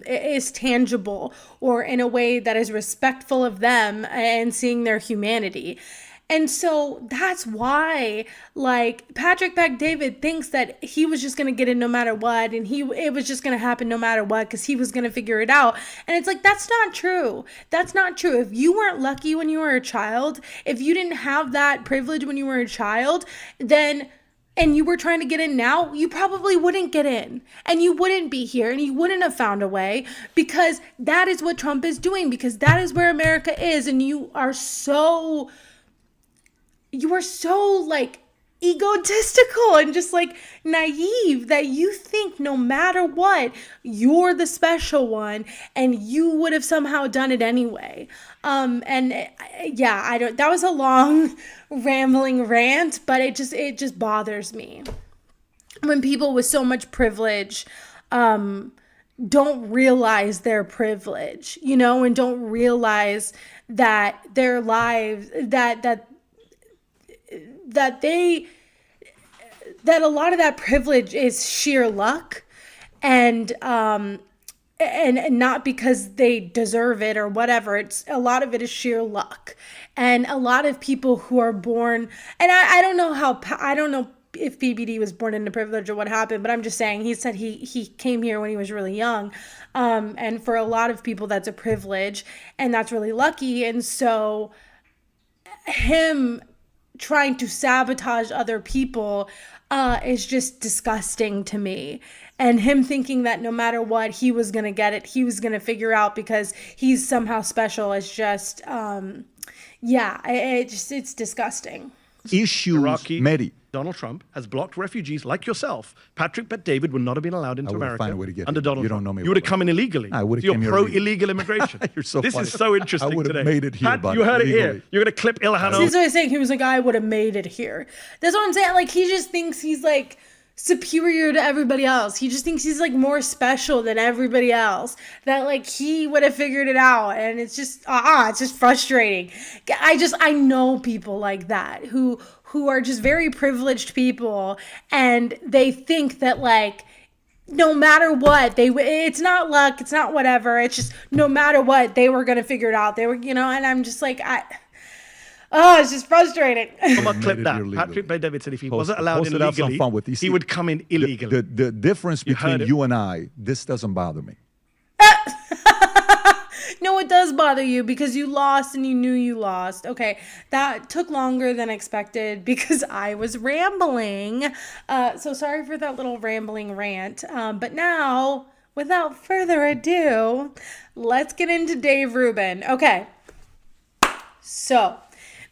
is tangible, or in a way that is respectful of them and seeing their humanity. And so that's why, like, Patrick Bet-David thinks that he was just going to get in no matter what, and it was just going to happen no matter what because he was going to figure it out. And it's like, that's not true. That's not true. If you weren't lucky when you were a child, if you didn't have that privilege when you were a child, then... and you were trying to get in now, you probably wouldn't get in, and you wouldn't be here, and you wouldn't have found a way, because that is what Trump is doing, because that is where America is. And you are so like egotistical and just like naive that you think no matter what, you're the special one and you would have somehow done it anyway. That was a long rambling rant, but it just bothers me when people with so much privilege don't realize their privilege, you know, and don't realize that their lives, that a lot of that privilege is sheer luck, and not because they deserve it or whatever. It's a lot of it is sheer luck. And a lot of people who are born, and I don't know if PBD was born into privilege or what happened, but I'm just saying, he said he came here when he was really young. And for a lot of people, that's a privilege, and that's really lucky. And so him trying to sabotage other people is just disgusting to me. And him thinking that no matter what, he was going to get it, he was going to figure out because he's somehow special is just, it's disgusting. Issues, Donald Trump has blocked refugees like yourself. Patrick Bet-David would not have been allowed into America find a way to get under here. Donald You Trump. don't know me You would have well come in illegally. I would have You're come here pro-illegal immigration. You're so This funny. is so interesting I would have today. made it here, Pat, buddy, you heard it here. illegally. You're going to clip Ilhan. He's always saying he was like, I would have made it here. That's what I'm saying. Like, he just thinks he's like superior to everybody else. He just thinks he's like more special than everybody else, that like he would have figured it out. And it's just it's just frustrating. I know people like that who are just very privileged people, and they think that like no matter what, it's not luck, it's not whatever, it's just no matter what, they were gonna figure it out. They were, you know, and I'm just like, it's just frustrating. I'm gonna clip that. Patrick Bet-David said if he wasn't allowed in illegally, he would come in illegally. The difference between you and I, this doesn't bother me. No, it does bother you because you lost and you knew you lost. Okay, that took longer than expected because I was rambling. So sorry for that little rambling rant. But now, without further ado, let's get into Dave Rubin. Okay, so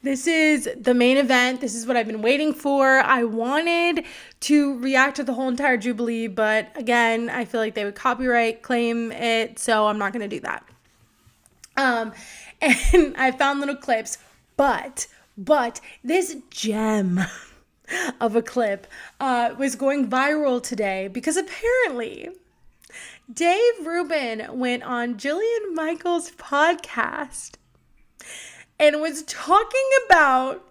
this is the main event. This is what I've been waiting for. I wanted to react to the whole entire Jubilee, but again, I feel like they would copyright claim it, so I'm not going to do that. And I found little clips, but this gem of a clip was going viral today because apparently Dave Rubin went on Jillian Michaels' podcast and was talking about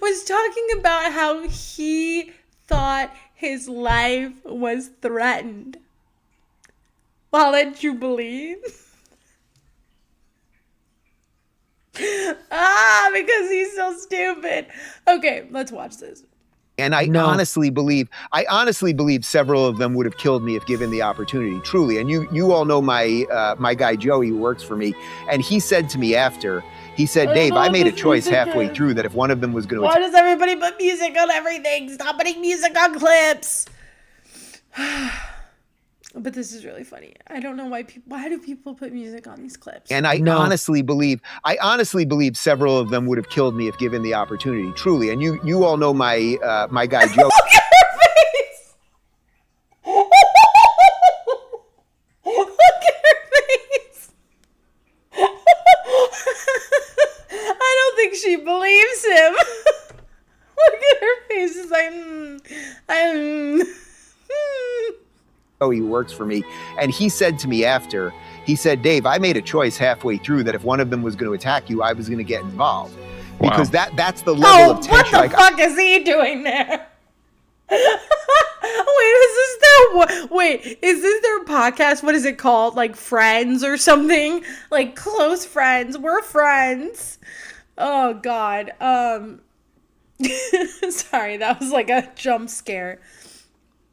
was talking about how he thought his life was threatened while at Jubilee. Because he's so stupid. Okay, let's watch this. And I honestly believe several of them would have killed me if given the opportunity, truly. And you all know my guy Joey, who works for me, and he said to me after, he said, Dave, I made a choice halfway through that if one of them was going to... Why does everybody put music on everything? Stop putting music on clips. But this is really funny. I don't know why do people put music on these clips? And I honestly believe several of them would have killed me if given the opportunity, truly. And you all know my guy Joe. Look at her face. Look at her face. I don't think she believes him. Look at her face. It's like, He works for me, and he said to me after, he said, Dave, I made a choice halfway through that if one of them was going to attack you, I was going to get involved. Because that's the level of tension. What the fuck is he doing there? Is this their podcast? What is it called? Like Friends or something? Like Close Friends. We're friends. Oh God. Sorry, that was like a jump scare.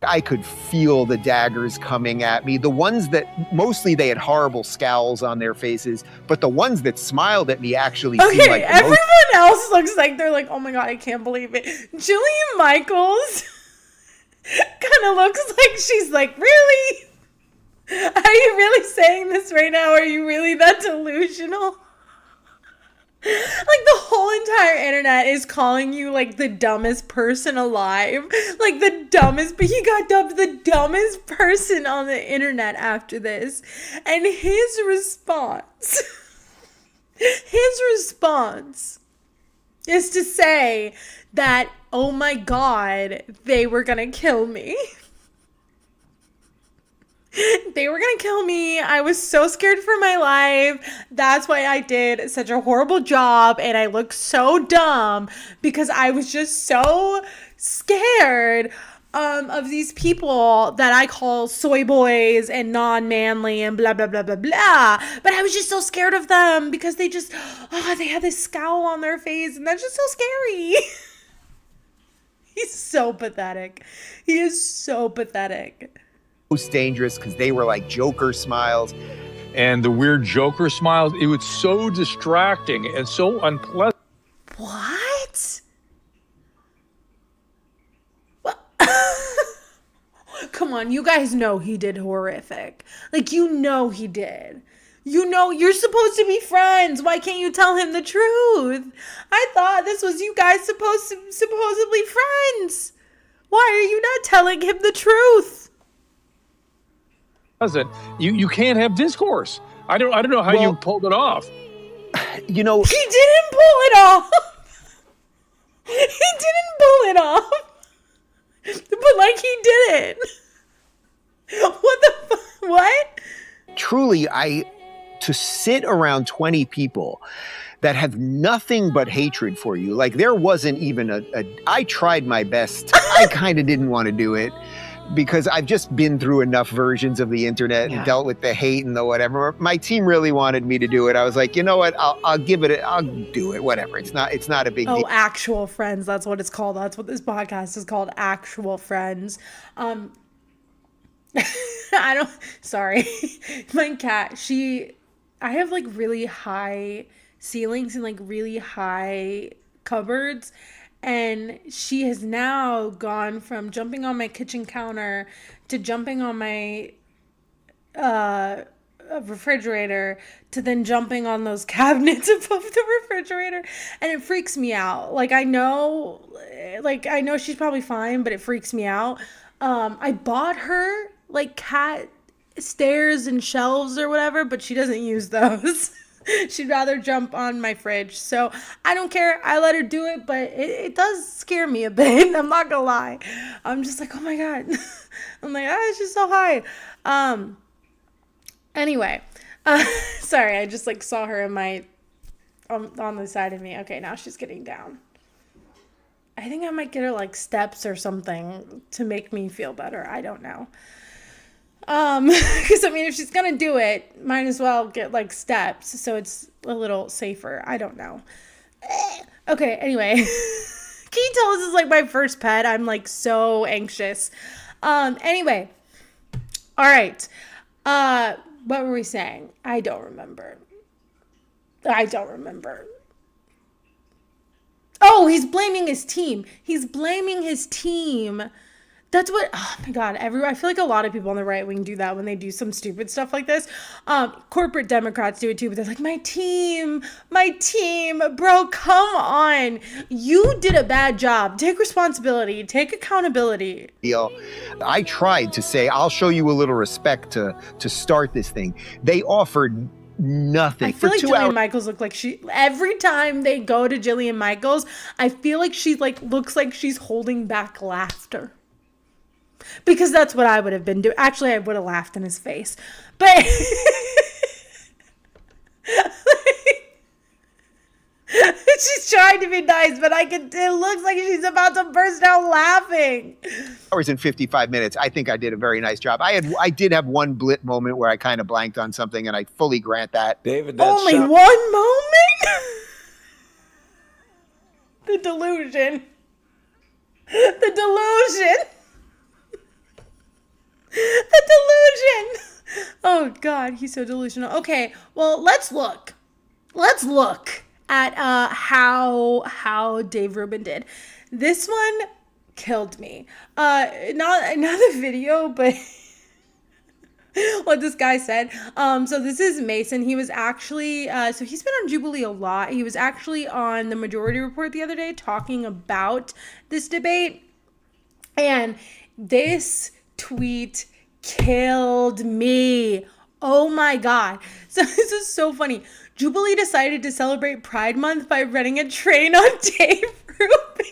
I could feel the daggers coming at me. The ones that, mostly they had horrible scowls on their faces, but the ones that smiled at me actually seemed like everyone else looks like they're like, oh my God, I can't believe it. Jillian Michaels kind of looks like she's like, really? Are you really saying this right now? Are you really that delusional? Like the whole entire internet is calling you like the dumbest person alive. Like the dumbest, but he got dubbed the dumbest person on the internet after this. And his response is to say that, oh my God, they were gonna kill me. They were gonna kill me. I was so scared for my life. That's why I did such a horrible job and I looked so dumb because I was just so scared of these people that I call soy boys and non-manly and blah, blah, blah, blah, blah. But I was just so scared of them because they had this scowl on their face and that's just so scary. He's so pathetic. He is so pathetic. Most dangerous because they were like Joker smiles. And the weird Joker smiles, it was so distracting and so unpleasant. What? Come on, you guys know he did horrific. Like, you know he did. You know, you're supposed to be friends. Why can't you tell him the truth? I thought this was you guys supposedly friends. Why are you not telling him the truth? You can't have discourse. I don't know how you pulled it off. You know, he didn't pull it off. He didn't pull it off. But like he did it. What the fuck? What? Truly, to sit around 20 people that have nothing but hatred for you, like there wasn't even I tried my best. I kind of didn't want to do it because I've just been through enough versions of the internet and dealt with the hate and the whatever. My team really wanted me to do it. I was like, you know what? I'll do it. Whatever. It's not a big deal. Actual Friends. That's what it's called. That's what this podcast is called. Actual Friends. Sorry. My cat, I have like really high ceilings and like really high cupboards. And she has now gone from jumping on my kitchen counter to jumping on my refrigerator to then jumping on those cabinets above the refrigerator. And it freaks me out. I know she's probably fine, but it freaks me out. I bought her like cat stairs and shelves or whatever, but she doesn't use those. She'd rather jump on my fridge. So I don't care. I let her do it, but it does scare me a bit. I'm not gonna lie. I'm just like, oh my God. I'm like, it's just so high. Anyway, sorry. I just like saw her in on the side of me. Okay, now she's getting down. I think I might get her like steps or something to make me feel better. I don't know. Because I mean, if she's gonna do it, might as well get like steps so it's a little safer. I don't know. Okay, anyway. Can you tell this is like my first pet? I'm like so anxious. Anyway. All right. What were we saying? I don't remember. Oh, he's blaming his team. That's what, oh my God, I feel like a lot of people on the right wing do that when they do some stupid stuff like this. Corporate Democrats do it too, but they're like, my team, bro, come on. You did a bad job. Take responsibility, take accountability. I tried to say, I'll show you a little respect to start this thing. They offered nothing. I feel like Jillian hours. Michaels look like every time they go to Jillian Michaels, I feel like she like looks like she's holding back laughter. Because that's what I would have been doing. Actually, I would have laughed in his face. But She's trying to be nice, but it looks like she's about to burst out laughing. Hours and 55 minutes. I think I did a very nice job. I did have one blip moment where I kind of blanked on something, and I fully grant that. David, Only one moment? The delusion. The delusion. The delusion. Oh God, he's so delusional. Okay, well, let's look at how Dave Rubin did. This one killed me. Not the video, but what this guy said. So this is Mason. He was actually so he's been on Jubilee a lot. He was actually on the Majority Report the other day talking about this debate, and this tweet killed me. Oh my God. So this is so funny. Jubilee decided to celebrate Pride Month by running a train on Dave Rubin.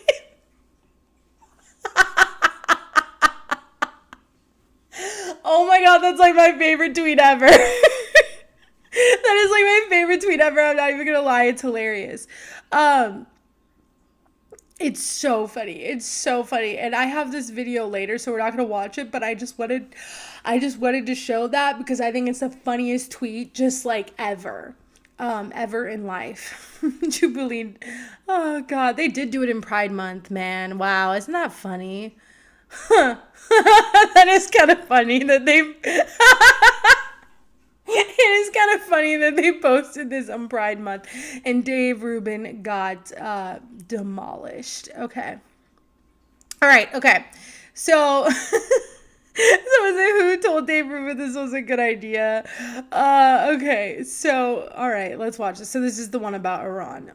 Oh my God, that's like my favorite tweet ever. That is like my favorite tweet ever. I'm not even gonna lie, it's hilarious. It's so funny. It's so funny. And I have this video later, so we're not gonna watch it, but I just wanted to show that because I think it's the funniest tweet just like ever in life. Jubilee. Oh God, they did do it in Pride Month, man. Wow, isn't that funny? That is kind of funny that they it is kind of funny that they posted this on Pride Month and Dave Rubin got demolished. Okay. All right. Okay. So was it who told Dave Rubin this was a good idea? Okay. So, all right, let's watch this. So this is the one about Iran.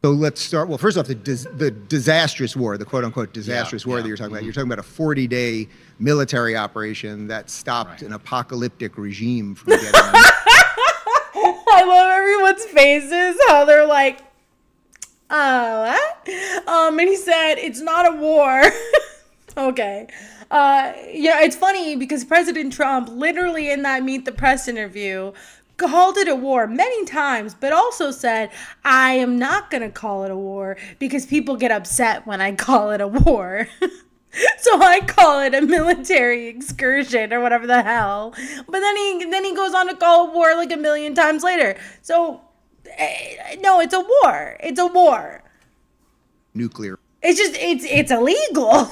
So let's start. Well, first off, the disastrous war, the quote-unquote disastrous war that you're talking about. You're talking about a 40-day military operation that stopped an apocalyptic regime from getting on. I love everyone's faces, how they're like, what? And he said, it's not a war. Okay. Yeah, it's funny because President Trump, literally in that Meet the Press interview, called it a war many times, but also said, I am not going to call it a war because people get upset when I call it a war. So I call it a military excursion or whatever the hell. But then he goes on to call it war like a million times later. So, no, it's a war. It's a war. Nuclear. It's just, it's illegal.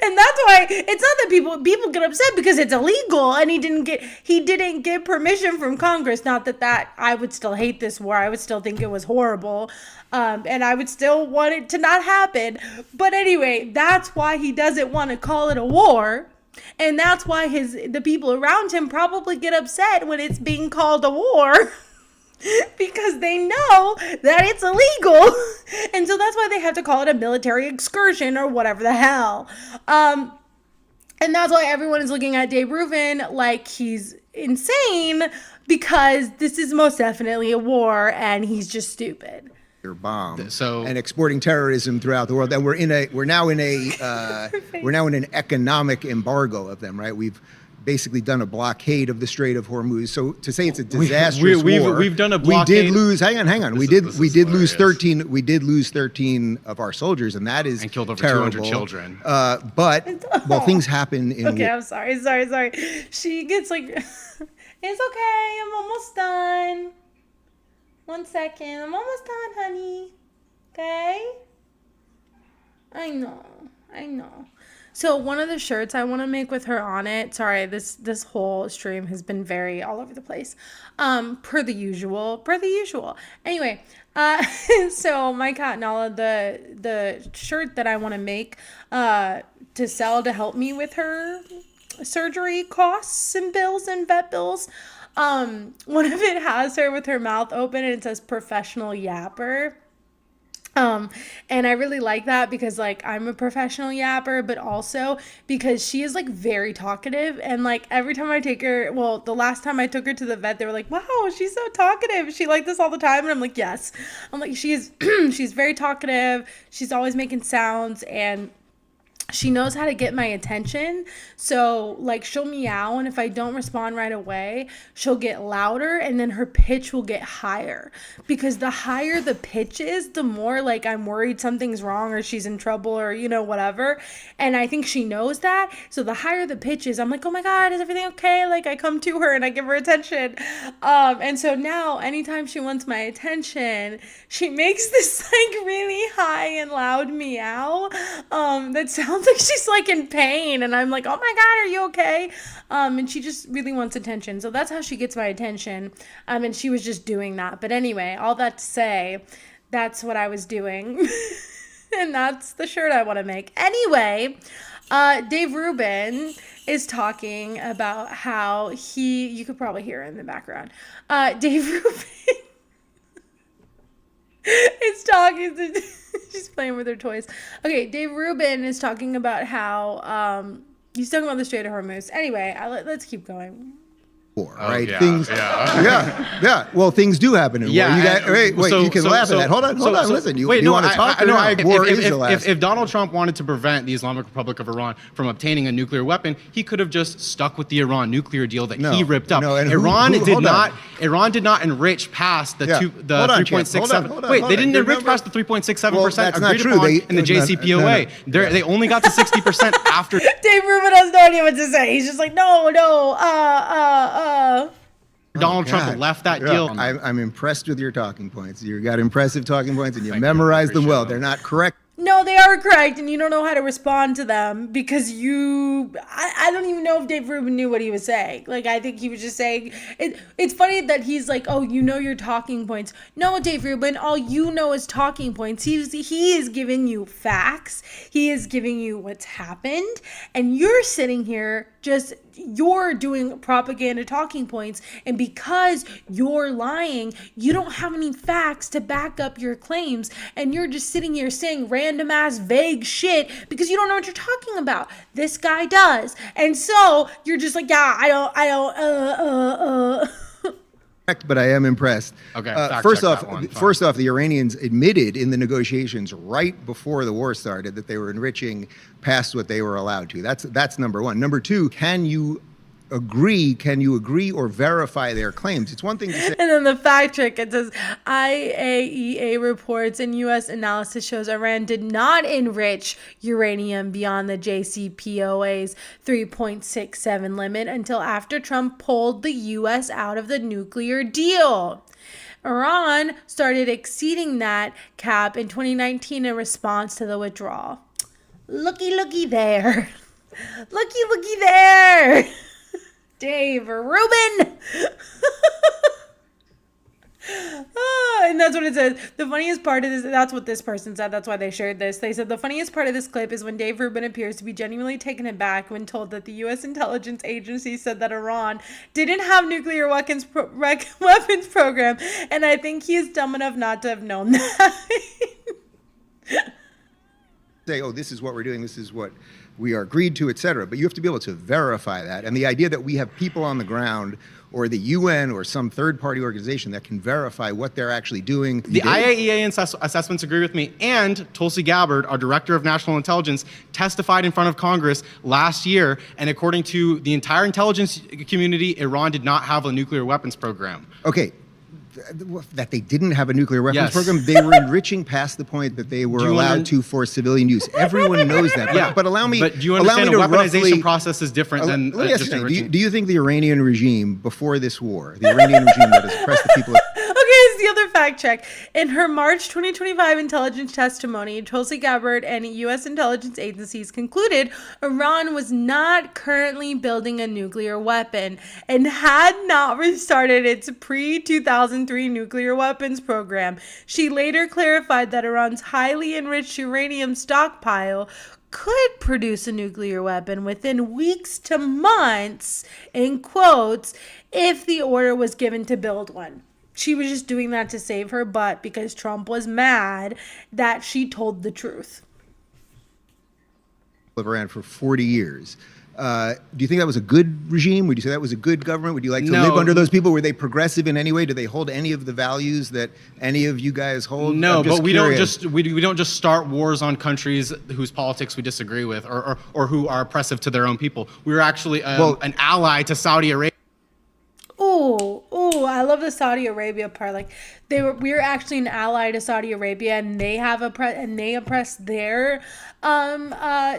And that's why it's not that people get upset because it's illegal and he didn't get permission from Congress. Not that I would still hate this war. I would still think it was horrible. And I would still want it to not happen. But anyway, that's why he doesn't want to call it a war. And that's why the people around him probably get upset when it's being called a war. Because they know that it's illegal. And so that's why they have to call it a military excursion or whatever the hell. And that's why everyone is looking at Dave Rubin like he's insane, because this is most definitely a war and he's just stupid. Bomb. And exporting terrorism throughout the world. And we're now in an economic embargo of them, right? We've basically done a blockade of the Strait of Hormuz. So to say it's a disastrous war, we've done a blockade. We did lose. Hang on. We did lose 13. We did lose 13 of our soldiers, and that is and killed over terrible. 200 children. But things happen in. Okay, I'm sorry. She gets like, it's okay. I'm almost done. 1 second. I'm almost done, honey. Okay. I know. So one of the shirts I want to make with her on it, sorry, this whole stream has been very all over the place, per the usual. Anyway, so my cat Nala, the shirt that I want to make to sell to help me with her surgery costs and bills and vet bills, one of it has her with her mouth open and it says professional yapper. And I really like that because like I'm a professional yapper, but also because she is like very talkative, and like every time I take her, well, the last time I took her to the vet, they were like, wow, she's so talkative. Is she like this all the time? And I'm like, yes. I'm like, she's very talkative. She's always making sounds, and she knows how to get my attention. So like she'll meow, and if I don't respond right away, she'll get louder, and then her pitch will get higher, because the higher the pitch is, the more like I'm worried something's wrong or she's in trouble or, you know, whatever. And I think she knows that. So the higher the pitch is, I'm like, oh my God, is everything okay? Like I come to her and I give her attention. And so now anytime she wants my attention, she makes this like really high and loud meow that sounds like she's like in pain, and I'm like, oh my God, are you okay? And she just really wants attention. So that's how she gets my attention. And she was just doing that. But anyway, all that to say, that's what I was doing. And that's the shirt I want to make. Anyway, Dave Rubin is talking about how you could probably hear it in the background. Dave Rubin is talking she's playing with her toys. Okay, Dave Rubin is talking about how he's talking about the Strait of Hormuz. Anyway, let's keep going. Right? Yeah, things. Yeah. Well, things do happen in war. You got, wait. You can laugh at that. Hold on. Listen. You want to talk? War is the last. If Donald Trump wanted to prevent the Islamic Republic of Iran from obtaining a nuclear weapon, he could have just stuck with the Iran nuclear deal that he ripped up. Iran did not enrich past the 3.67. Wait, they didn't enrich past the 3.67% agreed upon in the JCPOA. They only got to 60% after. Dave Rubin has no idea what to say. He's just like, no. Donald Trump left that deal. I'm impressed with your talking points. You got impressive talking points, and you memorized them well. They're not correct. No, they are correct, and you don't know how to respond to them because I don't even know if Dave Rubin knew what he was saying. Like, I think he was just saying, it's funny that he's like, oh, you know your talking points. No, Dave Rubin, all you know is talking points. He is giving you facts. He is giving you what's happened, and you're sitting here you're doing propaganda talking points, and because you're lying, you don't have any facts to back up your claims, and you're just sitting here saying random ass vague shit because you don't know what you're talking about. This guy does, and so you're just like, yeah, I don't. But I am impressed. Okay. First off, the Iranians admitted in the negotiations right before the war started that they were enriching past what they were allowed to. That's number one. Number two, can you agree or verify their claims? It's one thing to say. And then the fact check, it says IAEA reports and U.S. analysis shows Iran did not enrich uranium beyond the JCPOA's 3.67 limit until after Trump pulled the U.S. out of the nuclear deal. Iran started exceeding that cap in 2019 in response to the withdrawal. Looky there. Looky there. Dave Rubin. And that's what it says. The funniest part of this, that's what this person said. That's why they shared this. They said the funniest part of this clip is when Dave Rubin appears to be genuinely taken aback when told that the U.S. intelligence agency said that Iran didn't have nuclear weapons program. And I think he is dumb enough not to have known that. Say, oh, this is what we're doing. This is what we are agreed to, etc. But you have to be able to verify that. And the idea that we have people on the ground or the UN or some third-party organization that can verify what they're actually doing. The IAEA assessments agree with me, and Tulsi Gabbard, our Director of National Intelligence, testified in front of Congress last year, and according to the entire intelligence community, Iran did not have a nuclear weapons program. Okay. That they didn't have a nuclear weapons program. They were enriching past the point that they were allowed to for civilian use. Everyone knows that. But allow me. But do you understand a weaponization process is different than just enriching? Do you think the Iranian regime before this war, the Iranian regime that has oppressed the people? Okay, here's the other fact check. In her March 2025 intelligence testimony, Tulsi Gabbard and U.S. intelligence agencies concluded Iran was not currently building a nuclear weapon and had not restarted its pre-2003 nuclear weapons program. She later clarified that Iran's highly enriched uranium stockpile could produce a nuclear weapon within weeks to months, in quotes, if the order was given to build one. She was just doing that to save her butt because Trump was mad that she told the truth. Iran for 40 years. Do you think that was a good regime? Would you say that was a good government? Would you like to live under those people? Were they progressive in any way? Do they hold any of the values that any of you guys hold? No, but we don't just start wars on countries whose politics we disagree with or who are oppressive to their own people. We were actually an ally to Saudi Arabia. Oh, I love the Saudi Arabia part. Like we were actually an ally to Saudi Arabia, and they have they oppress their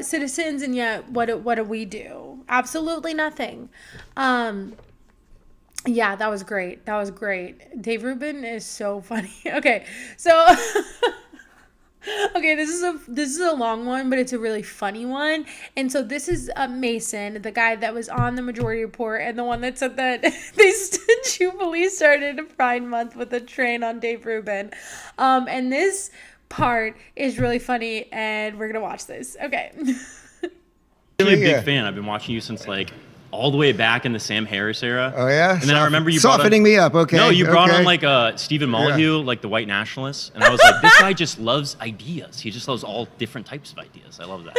citizens, and yet what do we do? Absolutely nothing. Yeah, that was great. Dave Rubin is so funny. Okay, so okay, this is a long one, but it's a really funny one. And so this is Mason, the guy that was on the Majority Report, and the one that said that Jubilee started a Pride Month with a train on Dave Rubin. And this part is really funny, and we're gonna watch this. Okay. I'm a big fan. I've been watching you since like all the way back in the Sam Harris era. Oh yeah. And then I remember you softening me up. Okay. No, you brought on like Stephen Molyneux, like the white nationalist, and I was like, this guy just loves ideas. He just loves all different types of ideas. I love that.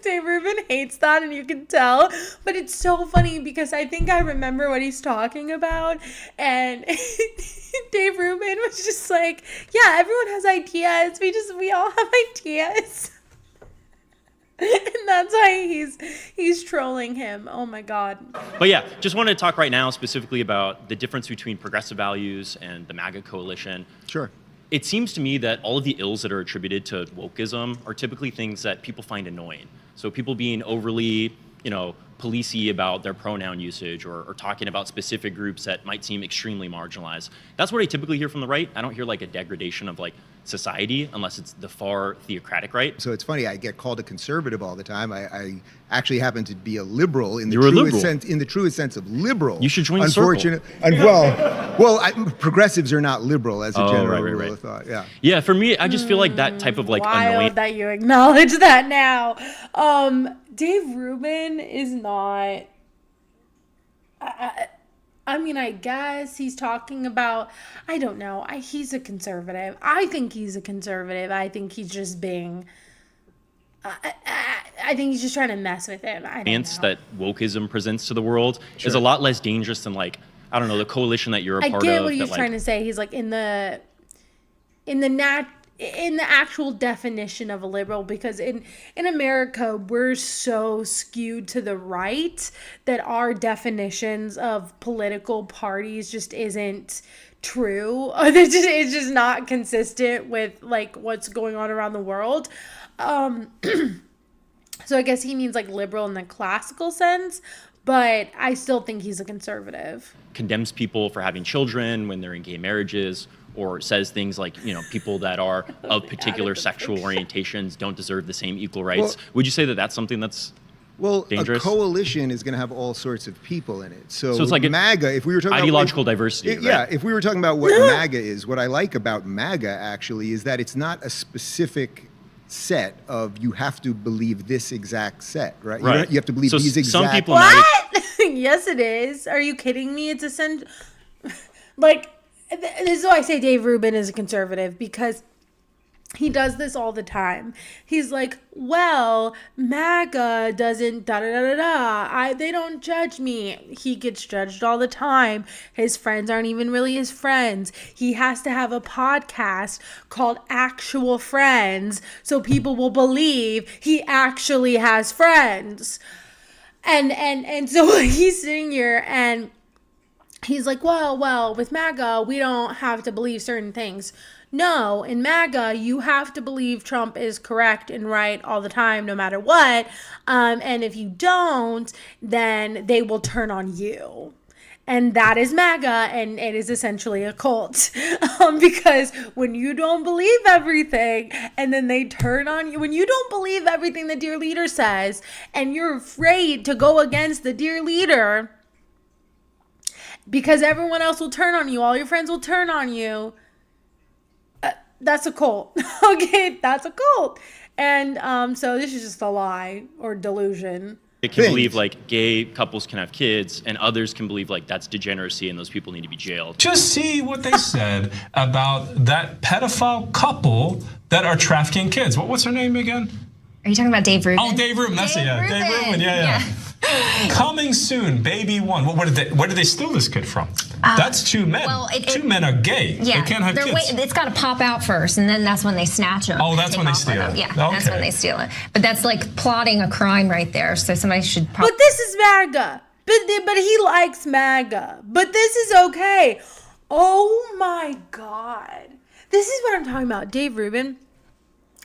Dave Rubin hates that, and you can tell, but it's so funny because I think I remember what he's talking about, and Dave Rubin was just like, yeah, everyone has ideas. We all have ideas. And that's why he's trolling him. Oh my God. But yeah, just wanted to talk right now specifically about the difference between progressive values and the MAGA coalition. Sure. It seems to me that all of the ills that are attributed to wokeism are typically things that people find annoying. So people being overly, policey about their pronoun usage or talking about specific groups that might seem extremely marginalized. That's what I typically hear from the right. I don't hear like a degradation of like society unless it's the far theocratic right. So it's funny, I get called a conservative all the time. I actually happen to be a liberal in the truest sense of liberal. You should join the circle. And progressives are not liberal as a general rule of thought. Yeah. Yeah, for me, I just feel like that type of like annoying. That you acknowledge that now. Dave Rubin is not. I mean, I guess he's talking about, I don't know. He's a conservative. I think he's a conservative. I think he's just being, I think he's just trying to mess with him. I don't know. That wokeism presents to the world is a lot less dangerous than like, I don't know, the coalition that you're a part of. I get what he's trying to say. He's like in the actual definition of a liberal, because in America we're so skewed to the right that our definitions of political parties just isn't true. It's just not consistent with like what's going on around the world. So I guess he means like liberal in the classical sense, but I still think he's a conservative. Condemns people for having children when they're in gay marriages, or says things like, people that are of particular sexual orientations don't deserve the same equal rights. Would you say that that's something that's dangerous? A coalition is going to have all sorts of people in it. So it's like MAGA, if we were talking ideological diversity, right? Yeah, if we were talking about what MAGA is, what I like about MAGA actually is that it's not a specific set of you have to believe this exact set, right? You have to believe these exact. Some people what? Yes, it is. Are you kidding me? It's essential. Like, this is why I say Dave Rubin is a conservative, because he does this all the time. He's like, well, MAGA doesn't da-da-da-da-da. They don't judge me. He gets judged all the time. His friends aren't even really his friends. He has to have a podcast called Actual Friends so people will believe he actually has friends. And so he's sitting here and he's like, well, with MAGA, we don't have to believe certain things. No, in MAGA, you have to believe Trump is correct and right all the time, no matter what. And if you don't, then they will turn on you. And that is MAGA, and it is essentially a cult. Because when you don't believe everything, and then they turn on you, when you don't believe everything the dear leader says, and you're afraid to go against the dear leader, because everyone else will turn on you, all your friends will turn on you, that's a cult. Okay, that's a cult. And so this is just a lie or delusion. can believe like gay couples can have kids, and others can believe like that's degeneracy and those people need to be jailed. Just see what they said about that pedophile couple that are trafficking kids. What's her name again? Are you talking about Dave Rubin? Oh, Dave Rubin. That's it. Yeah, Dave Rubin. Yeah. Coming soon, baby one. Where did they steal this kid from? That's two men. Well, two men are gay. Yeah, they can't have kids. It's got to pop out first, and then that's when they snatch them. Oh, that's when they steal it. Yeah, that's when they steal it. But that's like plotting a crime right there. So somebody should probably. But this is MAGA. But he likes MAGA. But this is okay. Oh my God. This is what I'm talking about. Dave Rubin.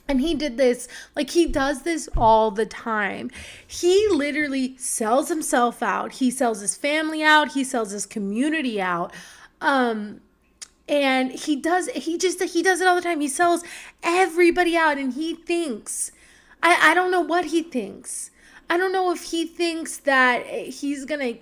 And he did this, like he does this all the time. He literally sells himself out. He sells his family out. He sells his community out. And he does it all the time. He sells everybody out, and he thinks, I don't know what he thinks. I don't know if he thinks that he's gonna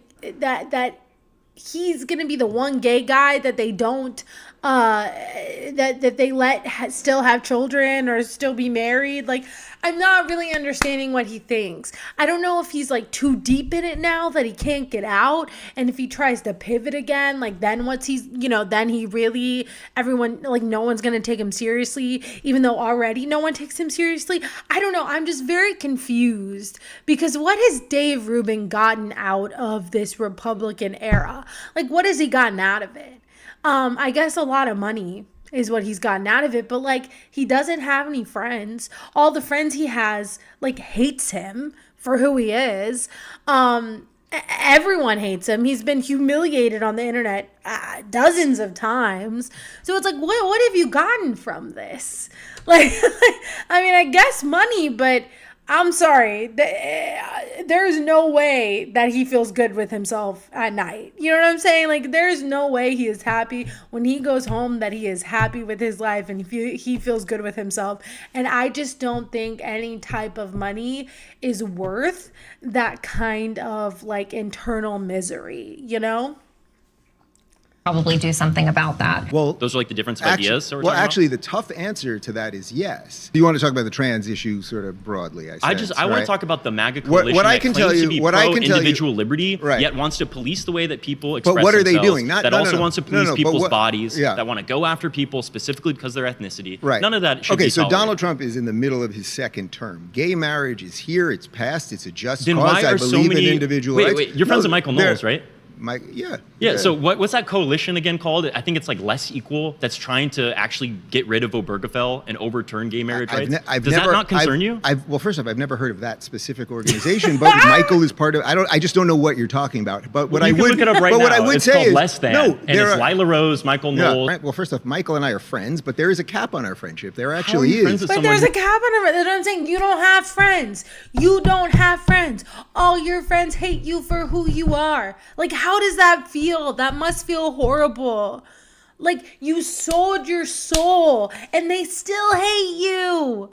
be the one gay guy that they don't that they let still have children or still be married. Like, I'm not really understanding what he thinks. I don't know if he's like too deep in it now that he can't get out, and if he tries to pivot again, like then then he really, everyone, like no one's gonna take him seriously, even though already no one takes him seriously. I don't know. I'm just very confused, because what has Dave Rubin gotten out of this Republican era? Like, what has he gotten out of it? I guess a lot of money is what he's gotten out of it, but like he doesn't have any friends. All the friends he has like hates him for who he is. Everyone hates him. He's been humiliated on the internet dozens of times. So it's like, what have you gotten from this? Like, I mean, I guess money, but I'm sorry. There's no way that he feels good with himself at night. You know what I'm saying? Like, there's no way he is happy when he goes home, that he is happy with his life and he feels good with himself. And I just don't think any type of money is worth that kind of like internal misery, you know? Probably do something about that. Well, those are like the difference of ideas. Actually, the tough answer to that is yes. You want to talk about the trans issue sort of broadly? I want to talk about the MAGA coalition what I can that claims tell you, to be pro-individual liberty, yet wants to police the way that people express what are themselves. they doing? That also wants to police people's bodies. That want to go after people specifically because of their ethnicity. Right. None of that should be so tolerated. Donald Trump is in the middle of his second term. Gay marriage is here. It's passed. It's a just then cause. Why are I believe so many, in individual rights. Wait, you're friends with Michael Knowles, right? Yeah. So what's that coalition again called? I think it's like Less Equal, that's trying to actually get rid of Obergefell and overturn gay marriage rights. Does that not concern you? Well, first off, I've never heard of that specific organization, but Michael is part of. I just don't know what you're talking about. But what I would look it up right now. What I would it's say called is Less Than. No, and it's Lila Rose, Michael Knowles. Right. Well, first off, Michael and I are friends, but there is a cap on our friendship. There actually is. But there's a cap on it. That's what I'm saying. You don't have friends. You don't have friends. All your friends hate you for who you are. Like, how does that feel? That must feel horrible. Like, you sold your soul and they still hate you.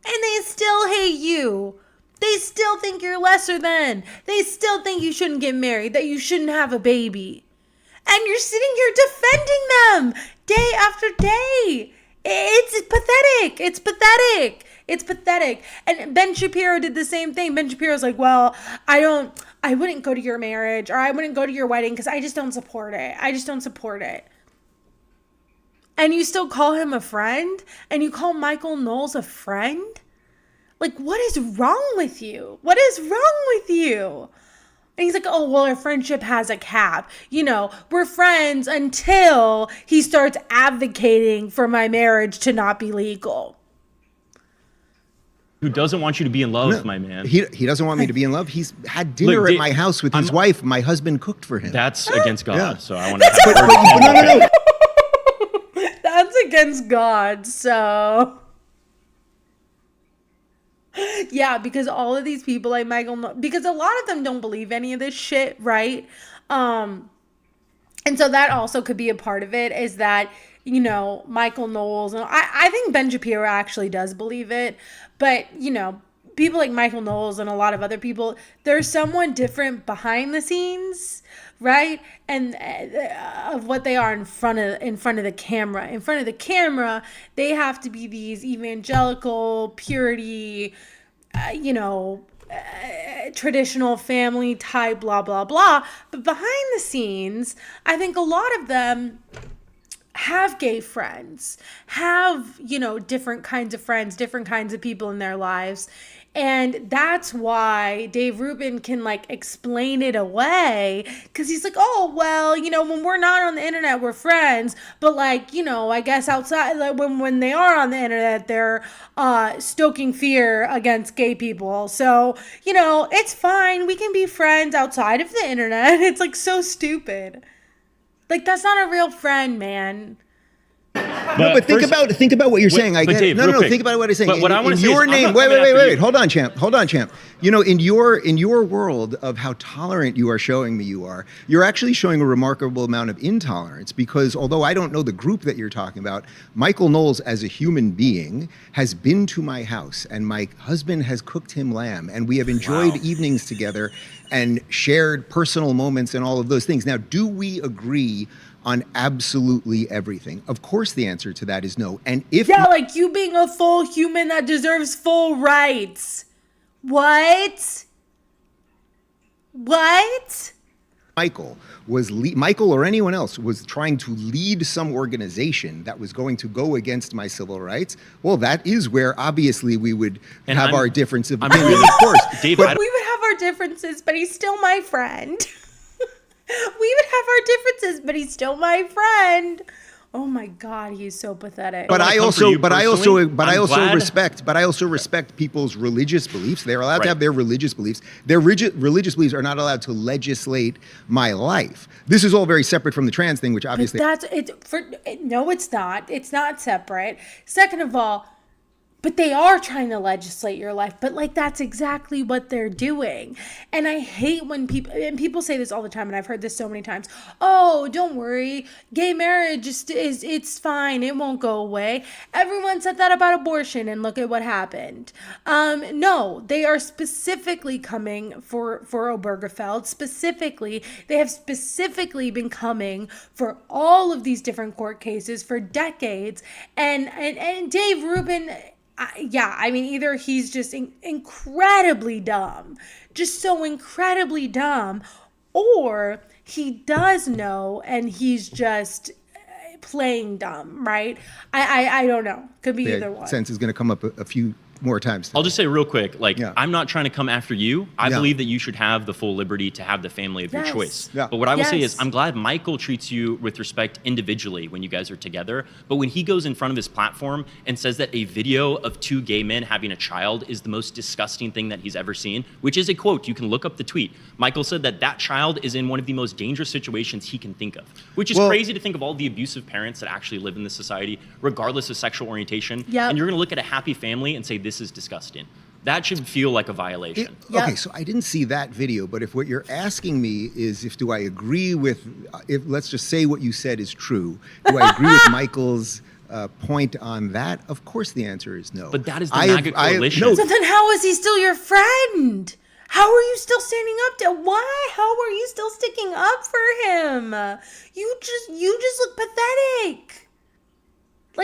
And they still hate you. They still think you're lesser than. They still think you shouldn't get married, that you shouldn't have a baby. And you're sitting here defending them day after day. It's pathetic. It's pathetic. It's pathetic. And Ben Shapiro did the same thing. Ben Shapiro's like, well, I wouldn't go to your marriage, or I wouldn't go to your wedding because I just don't support it. I just don't support it. And you still call him a friend? And you call Michael Knowles a friend? Like, what is wrong with you? What is wrong with you? And he's like, oh, well, our friendship has a cap. You know, we're friends until he starts advocating for my marriage to not be legal. Who doesn't want you to be in love, my man? He doesn't want me to be in love. He's had dinner at my house with his wife. My husband cooked for him. That's against God. So I want to. No. That's against God. So. Yeah, because all of these people like Michael, because a lot of them don't believe any of this shit, right? And so that also could be a part of it, is that, you know, Michael Knowles, and I think Ben Shapiro actually does believe it, but, you know, people like Michael Knowles and a lot of other people, there's someone different behind the scenes, right? And of what they are in front of the camera. In front of the camera, they have to be these evangelical, purity, you know, traditional family type, blah, blah, blah. But behind the scenes, I think a lot of them have gay friends, have, different kinds of friends, different kinds of people in their lives. And that's why Dave Rubin can explain it away, because he's like, oh, well, when we're not on the internet, we're friends. But I guess outside, when they are on the internet, they're stoking fear against gay people. So, it's fine. We can be friends outside of the internet. It's so stupid. That's not a real friend, man. But think about what you're saying. I get Dave, it. No, quick. think about what I'm saying. But what I want to say your is, name. Wait. Hold on, champ. In your world of how tolerant you are showing me you're actually showing a remarkable amount of intolerance, because although I don't know the group that you're talking about, Michael Knowles as a human being has been to my house, and my husband has cooked him lamb, and we have enjoyed evenings together and shared personal moments and all of those things. Now, do we agree on absolutely everything? Of course the answer to that is no. And if you being a full human that deserves full rights. What? Michael or anyone else was trying to lead some organization that was going to go against my civil rights, well, that is where obviously we would have our difference of opinion, of course. Dave, we would have our differences, but he's still my friend. We would have our differences, but he's still my friend. Oh my God, he's so pathetic. But I also respect people's religious beliefs. They're allowed to have their religious beliefs. Their religious beliefs are not allowed to legislate my life. This is all very separate from the trans thing, which obviously no, it's not. It's not separate. Second of all, but they are trying to legislate your life. But that's exactly what they're doing. And I hate when people say this all the time, and I've heard this so many times. Oh, don't worry. Gay marriage it's fine. It won't go away. Everyone said that about abortion, and look at what happened. No, they are specifically coming for Obergefell. Specifically, they have specifically been coming for all of these different court cases for decades. And Dave Rubin, either he's just incredibly dumb, just so incredibly dumb, or he does know and he's just playing dumb, right? I don't know. Could be either one. Sense is going to come up a few more times. I'll just say real quick, I'm not trying to come after you. I believe that you should have the full liberty to have the family of your choice. But what I will say is, I'm glad Michael treats you with respect individually when you guys are together. But when he goes in front of his platform and says that a video of two gay men having a child is the most disgusting thing that he's ever seen, which is a quote, you can look up the tweet. Michael said that child is in one of the most dangerous situations he can think of, which is crazy to think of all the abusive parents that actually live in this society, regardless of sexual orientation. And you're going to look at a happy family and say, this is disgusting. That should feel like a violation. Okay, so I didn't see that video, but if what you're asking me is do I agree with, if let's just say what you said is true, do I agree with Michael's point on that? Of course the answer is no. But that is the MAGA coalition. So then how is he still your friend? How are you still standing up to why? How are you still sticking up for him? You just look pathetic.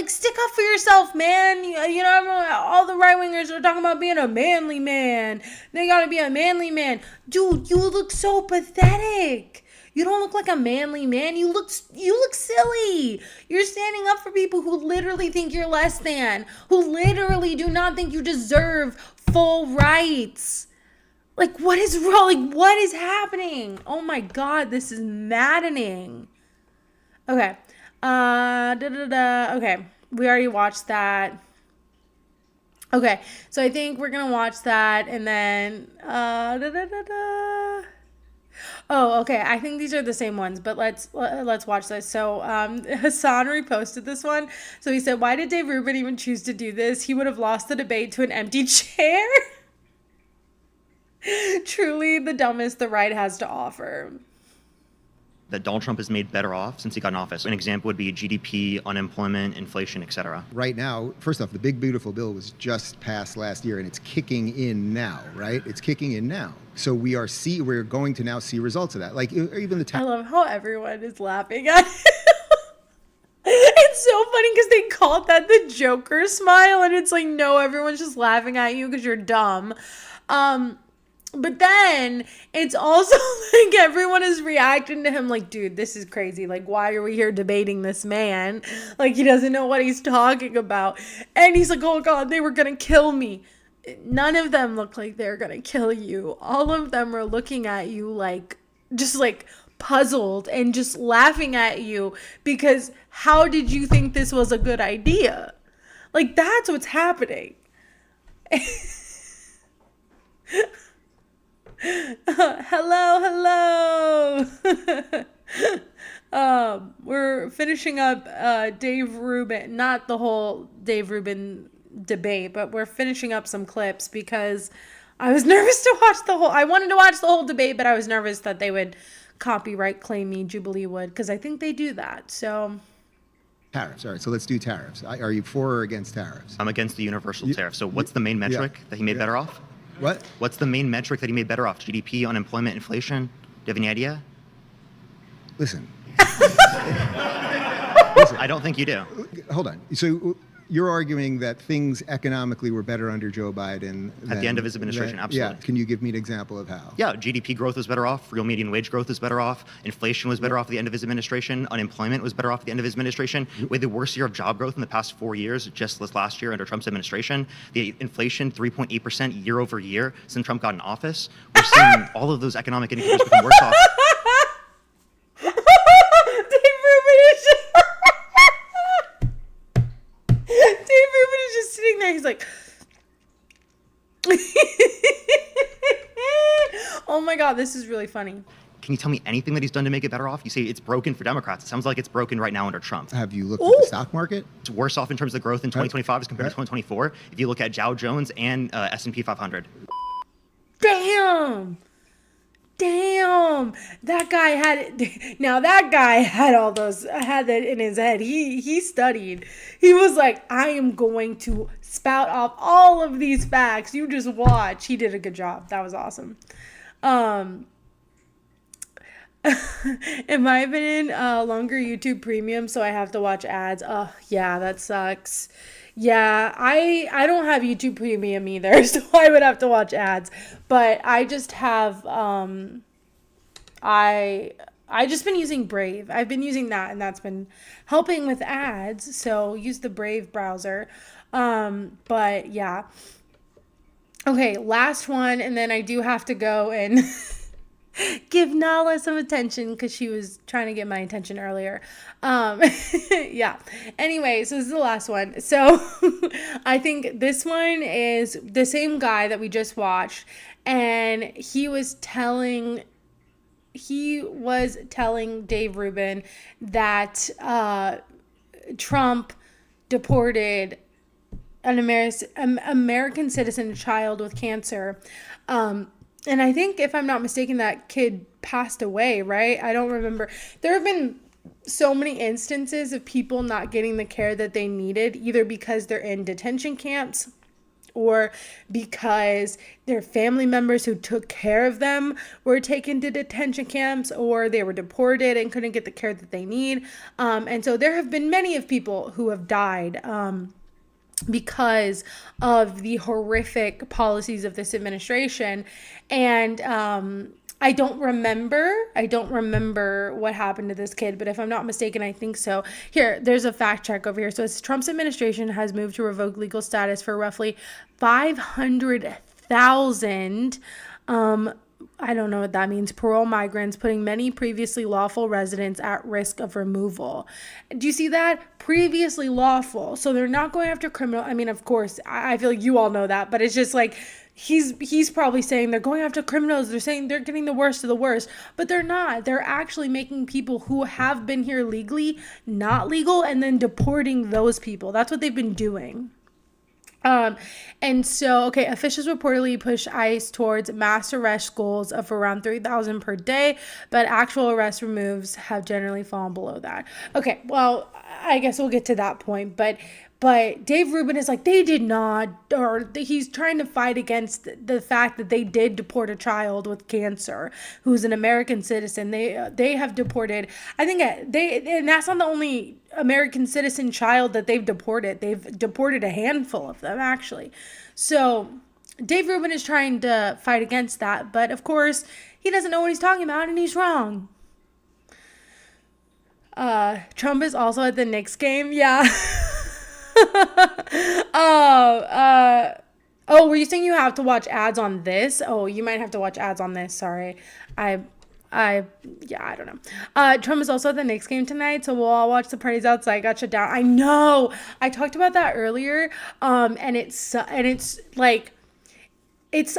Stick up for yourself, man. All the right-wingers are talking about being a manly man. They gotta be a manly man. Dude, you look so pathetic. You don't look like a manly man. You look silly. You're standing up for people who literally think you're less than, who literally do not think you deserve full rights. What is wrong? What is happening? Oh my God, this is maddening. Okay. Okay, we already watched that. Okay, so I think we're gonna watch that and then Oh, okay. I think these are the same ones, but let's watch this. So Hassan reposted this one. So he said, "Why did Dave Rubin even choose to do this? He would have lost the debate to an empty chair." Truly the dumbest the right has to offer. That Donald Trump has made better off since he got in office. An example would be GDP, unemployment, inflation, etc. Right now, first off, the big beautiful bill was just passed last year, and it's kicking in now, right? It's kicking in now. So we're going to now see results of that. Even the I love how everyone is laughing at it. It's so funny because they called that the Joker smile, and it's no, everyone's just laughing at you because you're dumb. But then it's also like everyone is reacting to him like, dude, this is crazy. Like, why are we here debating this man? Like, he doesn't know what he's talking about. And he's like, oh God, they were going to kill me. None of them look like they're going to kill you. All of them are looking at you like, just like puzzled and just laughing at you because how did you think this was a good idea? Like, that's what's happening. Hello. We're finishing up Dave Rubin, not the whole Dave Rubin debate, but we're finishing up some clips because I was nervous to watch I wanted to watch the whole debate, but I was nervous that they would copyright claim me, Jubilee would, because I think they do that. So tariffs. All right, so let's do tariffs. Are you for or against tariffs? I'm against the universal tariff. So what's the main metric that he made better off? What? What's the main metric that he made better off? GDP, unemployment, inflation? Do you have any idea? Listen. I don't think you do. Hold on. So you're arguing that things economically were better under Joe Biden At the end of his administration, absolutely. Yeah. Can you give me an example of how? Yeah, GDP growth was better off. Real median wage growth was better off. Inflation was better off at the end of his administration. Unemployment was better off at the end of his administration. We had the worst year of job growth in the past 4 years, just this last year under Trump's administration. The inflation, 3.8% year over year since Trump got in office. We're seeing all of those economic indicators become worse off. He's like, oh my God, this is really funny. Can you tell me anything that he's done to make it better off? You say it's broken for Democrats. It sounds like it's broken right now under Trump. Have you looked at the stock market? It's worse off in terms of growth in 2025 as compared to 2024. If you look at Dow Jones and S&P 500. Damn, that guy had it. Now that guy had had that in his head. He studied. He was like, I am going to spout off all of these facts. You just watch. He did a good job. That was awesome. In my opinion, longer YouTube premium, so I have to watch ads. Oh, yeah, that sucks. Yeah, I don't have YouTube Premium either, so I would have to watch ads. But I just have I just been using Brave. I've been using that, and that's been helping with ads. So use the Brave browser. But yeah. Okay, last one, and then I do have to go and give Nala some attention because she was trying to get my attention earlier. Yeah. Anyway, so this is the last one. So I think this one is the same guy that we just watched, and he was telling Dave Rubin that Trump deported an American citizen child with cancer. And I think, if I'm not mistaken, that kid passed away, right? I don't remember. There have been so many instances of people not getting the care that they needed, either because they're in detention camps or because their family members who took care of them were taken to detention camps, or they were deported and couldn't get the care that they need. And so there have been many of people who have died because of the horrific policies of this administration. And I don't remember what happened to this kid, but if I'm not mistaken, I think so. Here, there's a fact check over here. So it's Trump's administration has moved to revoke legal status for roughly 500,000 I don't know what that means, parole migrants, putting many previously lawful residents at risk of removal. Do you see that? Previously lawful. So they're not going after criminal. I mean, of course, I feel like you all know that, but it's just like, he's probably saying they're going after criminals. They're saying they're getting the worst of the worst, but they're not. They're actually making people who have been here legally not legal and then deporting those people. That's what they've been doing. And so, okay, officials reportedly push ICE towards mass arrest goals of around 3,000 per day, but actual arrest removes have generally fallen below that. Okay, well, I guess we'll get to that point, but Dave Rubin is like, they did not, or he's trying to fight against the fact that they did deport a child with cancer who's an American citizen. They have deported, I think and that's not the only American citizen child that they've deported. They've deported a handful of them, actually. So Dave Rubin is trying to fight against that, but of course he doesn't know what he's talking about and he's wrong. Trump is also at the Knicks game. Yeah. Oh, were you saying you have to watch ads on this? Oh, you might have to watch ads on this. Sorry. I don't know. Trump is also at the Knicks game tonight, so we'll all watch the parties outside. Got shut down. I know. I talked about that earlier. And it's like,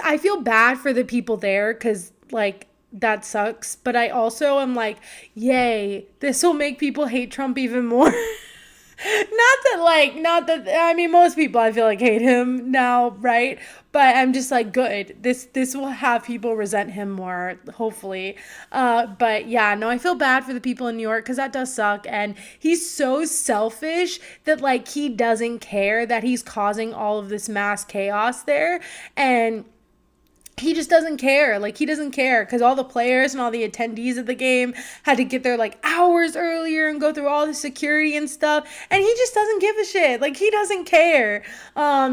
I feel bad for the people there because like that sucks. But I also am like, yay, this will make people hate Trump even more. I mean, most people I feel like hate him now, right? But I'm just like, good. This will have people resent him more, hopefully. But yeah, no, I feel bad for the people in New York because that does suck. And he's so selfish that like he doesn't care that he's causing all of this mass chaos there. And he just doesn't care. Like, he doesn't care because all the players and all the attendees of the game had to get there like hours earlier and go through all the security and stuff. And he just doesn't give a shit. Like, he doesn't care.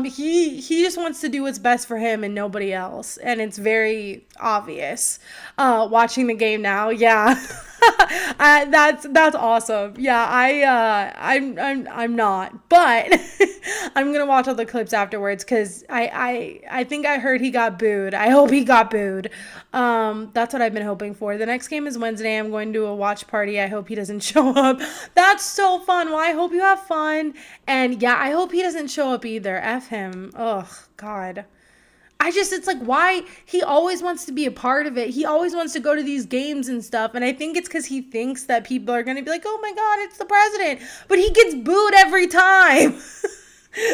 He just wants to do what's best for him and nobody else. And it's very obvious. Watching the game now, yeah. That's awesome. Yeah, I'm not, but I'm gonna watch all the clips afterwards because I think I heard he got booed. I hope he got booed. That's what I've been hoping for. The next game is Wednesday. I'm going to a watch party. I hope he doesn't show up. That's so fun. Well, I hope you have fun. And yeah, I hope he doesn't show up either. F him. Ugh, God. It's like, why? He always wants to be a part of it. He always wants to go to these games and stuff. And I think it's because he thinks that people are going to be like, oh my God, it's the president. But he gets booed every time.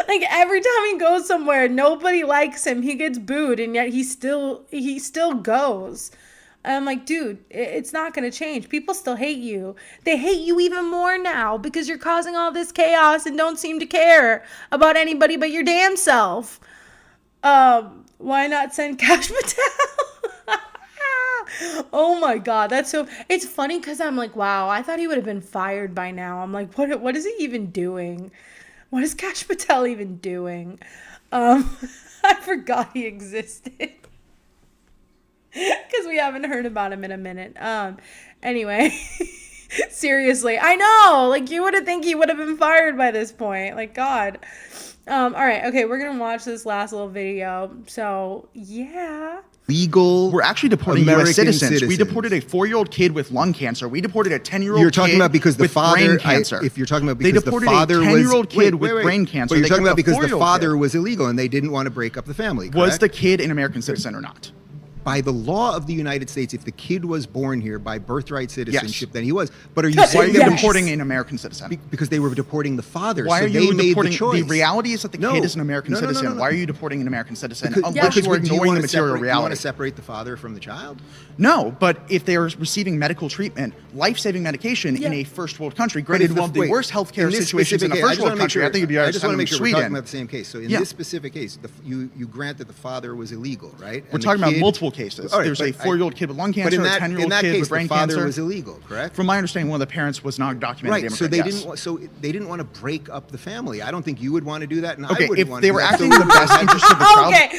Like, every time he goes somewhere, nobody likes him. He gets booed, and yet he still goes. And I'm like, dude, it's not going to change. People still hate you. They hate you even more now because you're causing all this chaos and don't seem to care about anybody but your damn self. Why not send Cash Patel? Oh my God, that's so. It's funny because I'm like, wow, I thought he would have been fired by now. I'm like, what is he even doing? What is Cash Patel even doing? I forgot he existed because we haven't heard about him in a minute. Anyway, seriously, I know. Like, you would have think he would have been fired by this point. Like, God. All right, okay, we're gonna watch this last little video. So yeah. Legal. We're actually deporting American U.S. citizens. citizens. We deported a 4-year-old kid with lung cancer. We deported a 10-year-old You're talking kid about because the with father. brain cancer. If you're talking about they because the deported father a was 10-year-old kid with brain cancer. But you're They talking kept about because the 4-year-old father kid. was illegal and they didn't want to break up the family. Was correct? the kid an American citizen or not? By the law of the United States, if the kid was born here by birthright citizenship, Yes. then he was. But are you Why are saying you that deporting an American citizen? because they were deporting the father? Why so are they you made deporting? the choice. The reality is that the No. kid is an American No, no, no, citizen. no, no. Why are you deporting an American citizen? Because Unless you are do you ignoring want the to material separate, reality. You want to separate the father from the child? No, but if they are receiving medical treatment, life-saving medication in a first world country, granted one of the worst healthcare situations in a first world country, I think it'd be I just want to make sure we're Sweden. talking about the same case. So in this specific case, you grant that the father was illegal, right? We're talking about multiple cases. All right, There's a 4-year-old kid with lung cancer, but a 10-year-old kid case, with brain the father cancer. was illegal, correct? From my understanding, one of the parents was not documented Right. immigrant. So they didn't want to break up the family. I don't think you would want to do that, and Okay, I wouldn't if want they to do were that. acting in the best interest of the child. Okay.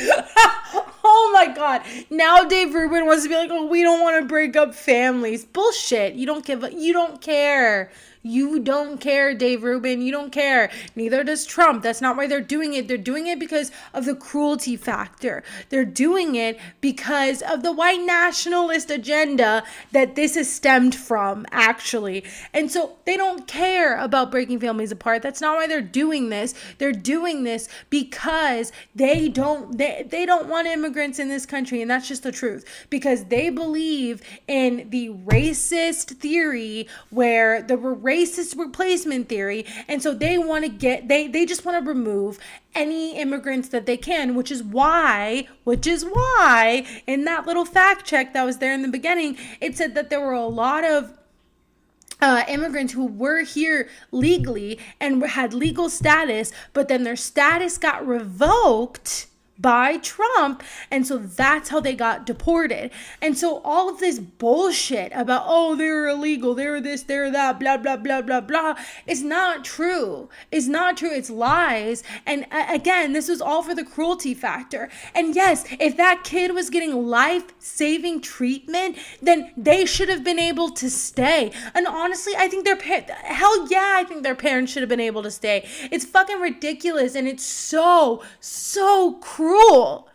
Oh my God. Now Dave Rubin wants to be like, oh, we don't want to break up families. Bullshit. You don't care. You don't care, Dave Rubin. You don't care. Neither does Trump. That's not why they're doing it. They're doing it because of the cruelty factor. They're doing it because of the white nationalist agenda that this is stemmed from, actually. And so they don't care about breaking families apart. That's not why they're doing this. They're doing this because they don't want immigrants in this country. And that's just the truth. Because they believe in the racist theory where the racist replacement theory, and so they want to they just want to remove any immigrants that they can, which is why in that little fact check that was there in the beginning, it said that there were a lot of immigrants who were here legally and had legal status, but then their status got revoked by Trump, and so that's how they got deported. And so all of this bullshit about, oh, they're illegal, they're this, they're that, blah blah blah blah blah, is not true. It's not true. It's lies. And again, this was all for the cruelty factor. And yes, if that kid was getting life-saving treatment, then they should have been able to stay. And honestly, I think I think their parents should have been able to stay. It's fucking ridiculous, and it's so cruel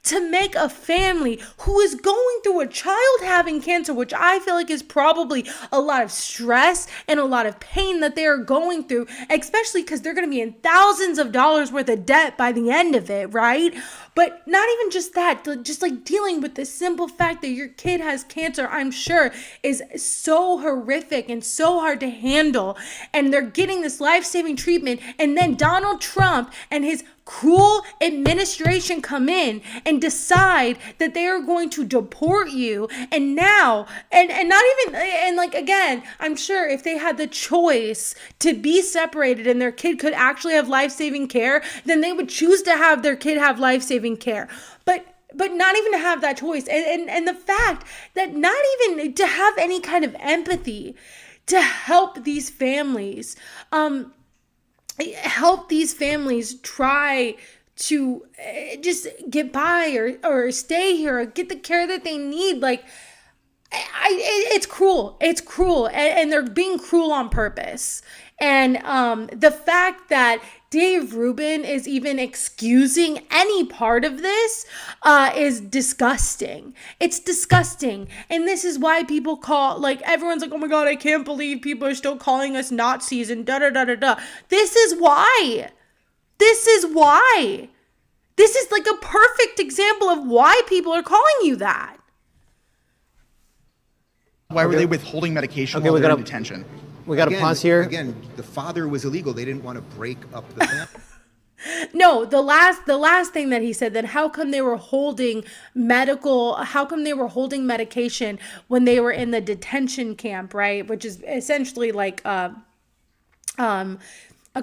to make a family who is going through a child having cancer, which I feel like is probably a lot of stress and a lot of pain that they are going through, especially because they're going to be in thousands of dollars worth of debt by the end of it, right? But not even just that, just like dealing with the simple fact that your kid has cancer, I'm sure is so horrific and so hard to handle. And they're getting this life-saving treatment, and then Donald Trump and his cruel administration come in and decide that they are going to deport you. And now, and not even, and like, again, I'm sure if they had the choice to be separated and their kid could actually have life-saving care, then they would choose to have their kid have life-saving care. But not even to have that choice. And the fact that not even to have any kind of empathy to help these families, try to just get by or stay here or get the care that they need. Like, it's cruel. It's cruel. And they're being cruel on purpose. And the fact that Dave Rubin is even excusing any part of this is disgusting. It's disgusting. And this is why people call, like, everyone's like, oh my God, I can't believe people are still calling us Nazis and da-da-da-da-da. This is why. This is why. This is like a perfect example of why people are calling you that. Why were they withholding medication while they're in detention? We got to pause here. Again, the father was illegal. They didn't want to break up the family. No, the last thing that he said, that how come they were holding medication when they were in the detention camp, right? Which is essentially like a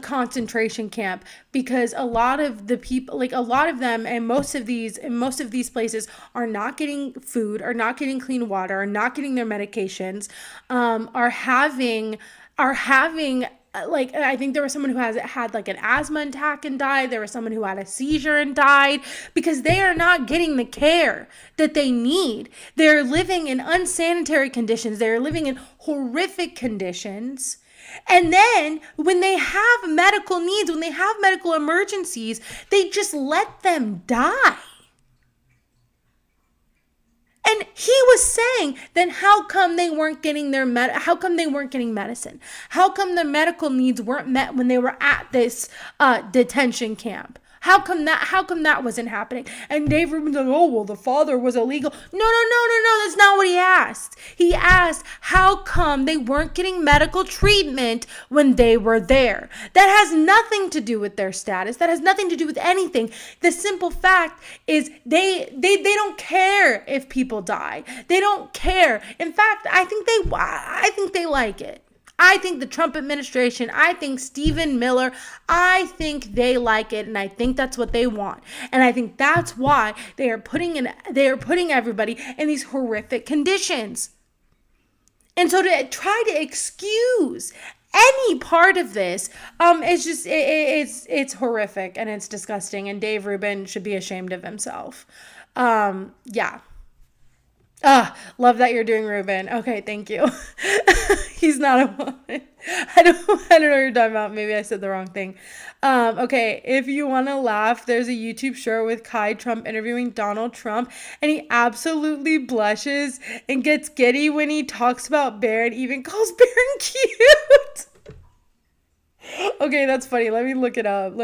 concentration camp, because a lot of the people, like a lot of them, and most of these places are not getting food, are not getting clean water, are not getting their medications, are having like, I think there was someone who had like an asthma attack and died. There was someone who had a seizure and died, because they are not getting the care that they need. They're living in unsanitary conditions. They're living in horrific conditions. And then when they have medical needs, when they have medical emergencies, they just let them die. And he was saying, then how come they weren't getting how come they weren't getting medicine? How come their medical needs weren't met when they were at this detention camp? How come that wasn't happening? And Dave Rubin's like, oh, well, the father was illegal. No, that's not what he asked. He asked, how come they weren't getting medical treatment when they were there? That has nothing to do with their status. That has nothing to do with anything. The simple fact is they don't care if people die. They don't care. In fact, I think they like it. I think the Trump administration, I think Stephen Miller, I think they like it, and I think that's what they want. And I think that's why they are putting everybody in these horrific conditions. And so to try to excuse any part of this, it's just it's horrific and it's disgusting, and Dave Rubin should be ashamed of himself. Yeah. Love that you're doing Rubin. Okay, thank you. He's not a woman. I don't know what you're talking about. Maybe I said the wrong thing. Okay, if you want to laugh, there's a YouTube show with Kai Trump interviewing Donald Trump, and he absolutely blushes and gets giddy when he talks about Bear and even calls Baron cute. Okay, that's funny. Let me look it up.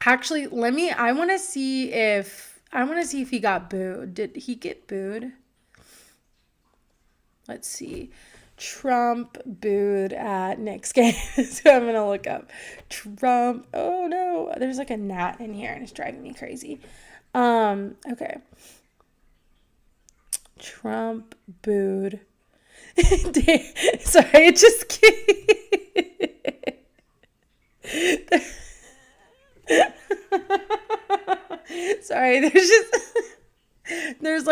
Actually, I want to see if he got booed. Did he get booed? Let's see. Trump booed at Knicks game. So I'm going to look up. Trump. Oh, no. There's like a gnat in here and it's driving me crazy. Okay. Trump booed. Sorry, it just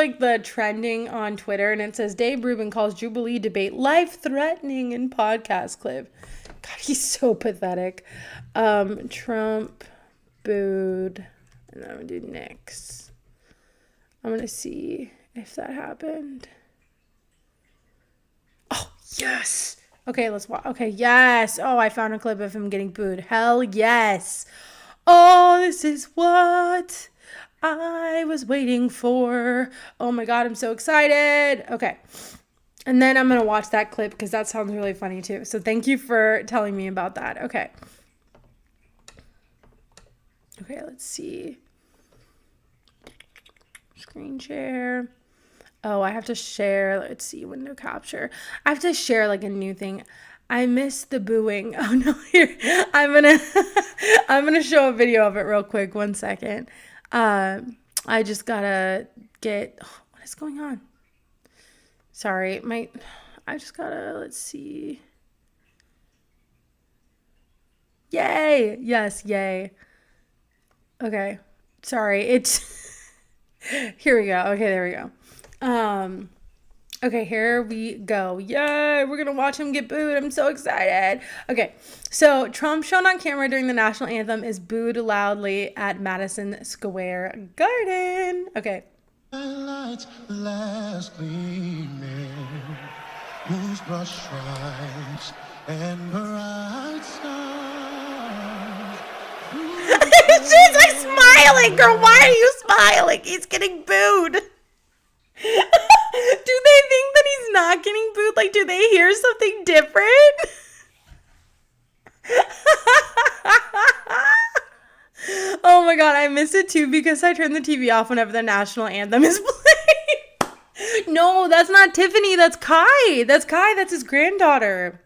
like the trending on Twitter, and it says Dave Rubin calls Jubilee debate life-threatening in podcast clip. God, he's so pathetic. Trump booed, and then I'm gonna do next. I'm gonna see if that happened. Oh, yes. Okay, let's watch. Okay, yes. Oh, I found a clip of him getting booed. Hell yes. Oh, this is what I was waiting for. Oh my God, I'm so excited. Okay. And then I'm going to watch that clip because that sounds really funny too. So thank you for telling me about that. Okay. Okay, let's see. Screen share. Oh, I have to share. Let's see, window capture. I have to share like a new thing. I miss the booing. Oh no, here. I'm gonna show a video of it real quick. 1 second. I just gotta get, oh, what is going on? Sorry, I just gotta, let's see. Yay! Yes, yay. Okay. Sorry, it's here we go. Okay, there we go. Okay, here we go. Yay, we're gonna watch him get booed. I'm so excited. Okay, so Trump shown on camera during the national anthem is booed loudly at Madison Square Garden. Okay. Lights last gleaming, whose brush stripes and bright stars. She's like smiling, girl. Why are you smiling? He's getting booed. Do they think that he's not getting booed? Like, do they hear something different? Oh my God, I miss it too because I turn the TV off whenever the national anthem is playing. No, that's not Tiffany. That's Kai. That's Kai. That's his granddaughter.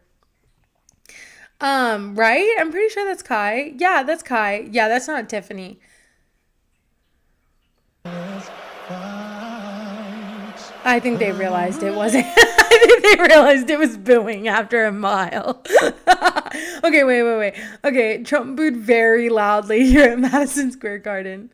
Right? I'm pretty sure that's Kai. Yeah, that's Kai. Yeah, that's not Tiffany. I think they realized it wasn't. I think they realized it was booing after a mile. Okay, wait. Okay, Trump booed very loudly here at Madison Square Garden.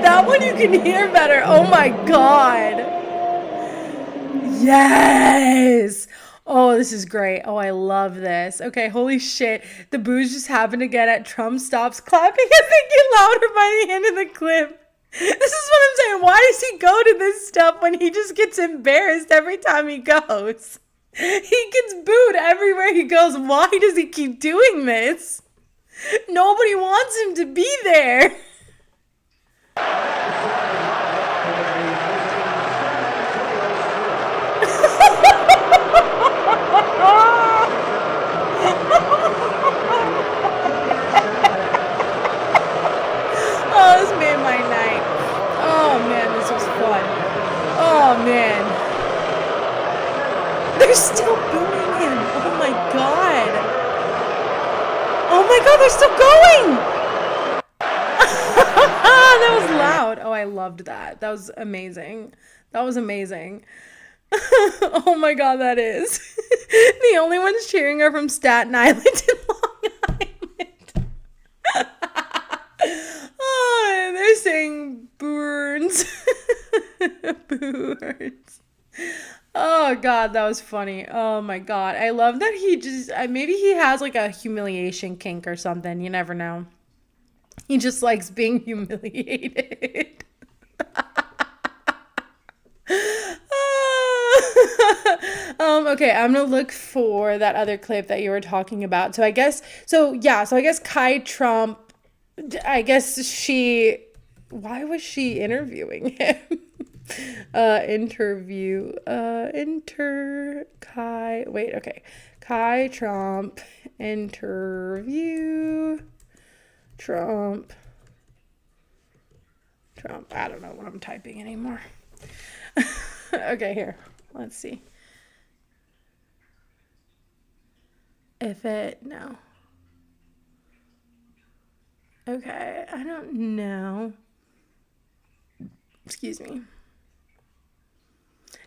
That one you can hear better. Oh my God. Yes. Oh, this is great. Oh, I love this. Okay, holy shit. The boos just happen again at Trump stops clapping as they get louder by the end of the clip. This is what I'm saying. Why does he go to this stuff when he just gets embarrassed every time he goes? He gets booed everywhere he goes. Why does he keep doing this? Nobody wants him to be there. Oh, this made my night. Oh man, this was fun. Oh man. They're still booing him. Oh my God. Oh my God, they're still going. That was loud. Oh, I loved that. That was amazing. That was amazing. Oh my God, that is. The only ones cheering are from Staten Island and Long Island. Oh, they're saying Boorns. Boorns. Oh God, that was funny. Oh my God. I love that he just, maybe he has like a humiliation kink or something. You never know. He just likes being humiliated. Okay, I'm gonna look for that other clip that you were talking about. So I guess Kai Trump, I guess why was she interviewing him? Kai Trump interview Trump. I don't know what I'm typing anymore. Okay, here. Let's see. No. Okay, I don't know. Excuse me.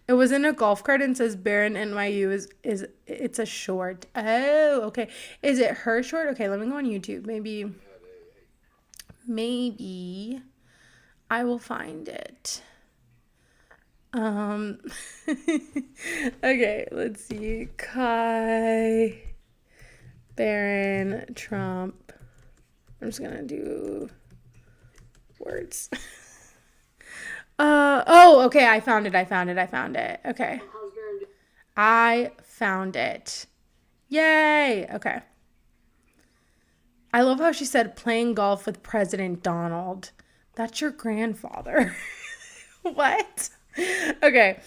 It was in a golf cart and says Barron NYU is it's a short. Oh, okay. Is it her short? Okay, let me go on YouTube. Maybe I will find it. Okay, let's see. Kai Barron Trump. I'm just gonna do words. Oh, okay, I found it. Okay. I found it. Yay! Okay. I love how she said playing golf with President Donald. That's your grandfather. What? Okay.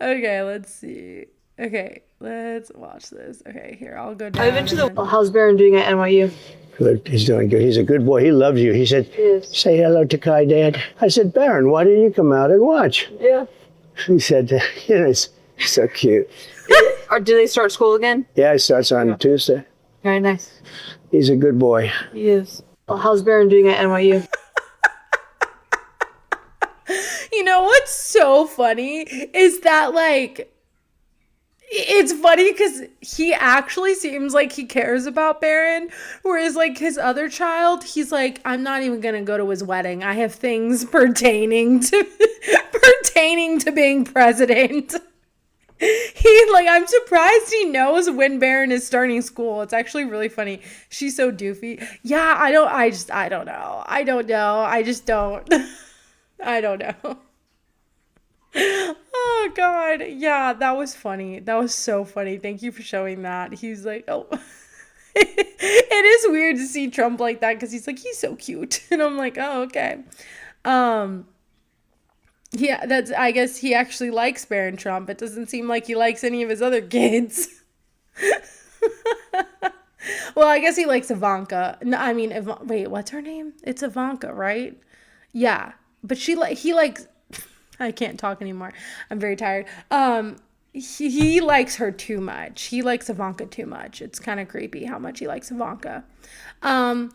Okay, let's see. Okay, let's watch this. Okay, here, I'll go down. I've been to the. How's Barron doing at NYU? Good. He's doing good. He's a good boy. He loves you. He said, say hello to Kai, Dad. I said, Barron, why didn't you come out and watch? Yeah. He said, it's so cute. Do they start school again? Yeah, it starts on Tuesday. Very nice. He's a good boy. He is. Well, how's Barron doing at NYU? You know what's so funny is that, like, it's funny because he actually seems like he cares about Barron, whereas, like, his other child, he's like, I'm not even gonna go to his wedding. I have things pertaining to being president. I'm surprised he knows when Barron is starting school. It's actually really funny. She's so doofy. Yeah, I don't know. I don't know. Oh God. Yeah, that was funny. That was so funny. Thank you for showing that. He's like, oh. It is weird to see Trump like that because he's like, he's so cute. And I'm like, oh, okay. Yeah, I guess he actually likes Barron Trump. It doesn't seem like he likes any of his other kids. Well, I guess he likes Ivanka. No, I mean, wait, what's her name? It's Ivanka, right? Yeah, but he likes. I can't talk anymore. I'm very tired. He likes her too much. He likes Ivanka too much. It's kind of creepy how much he likes Ivanka. All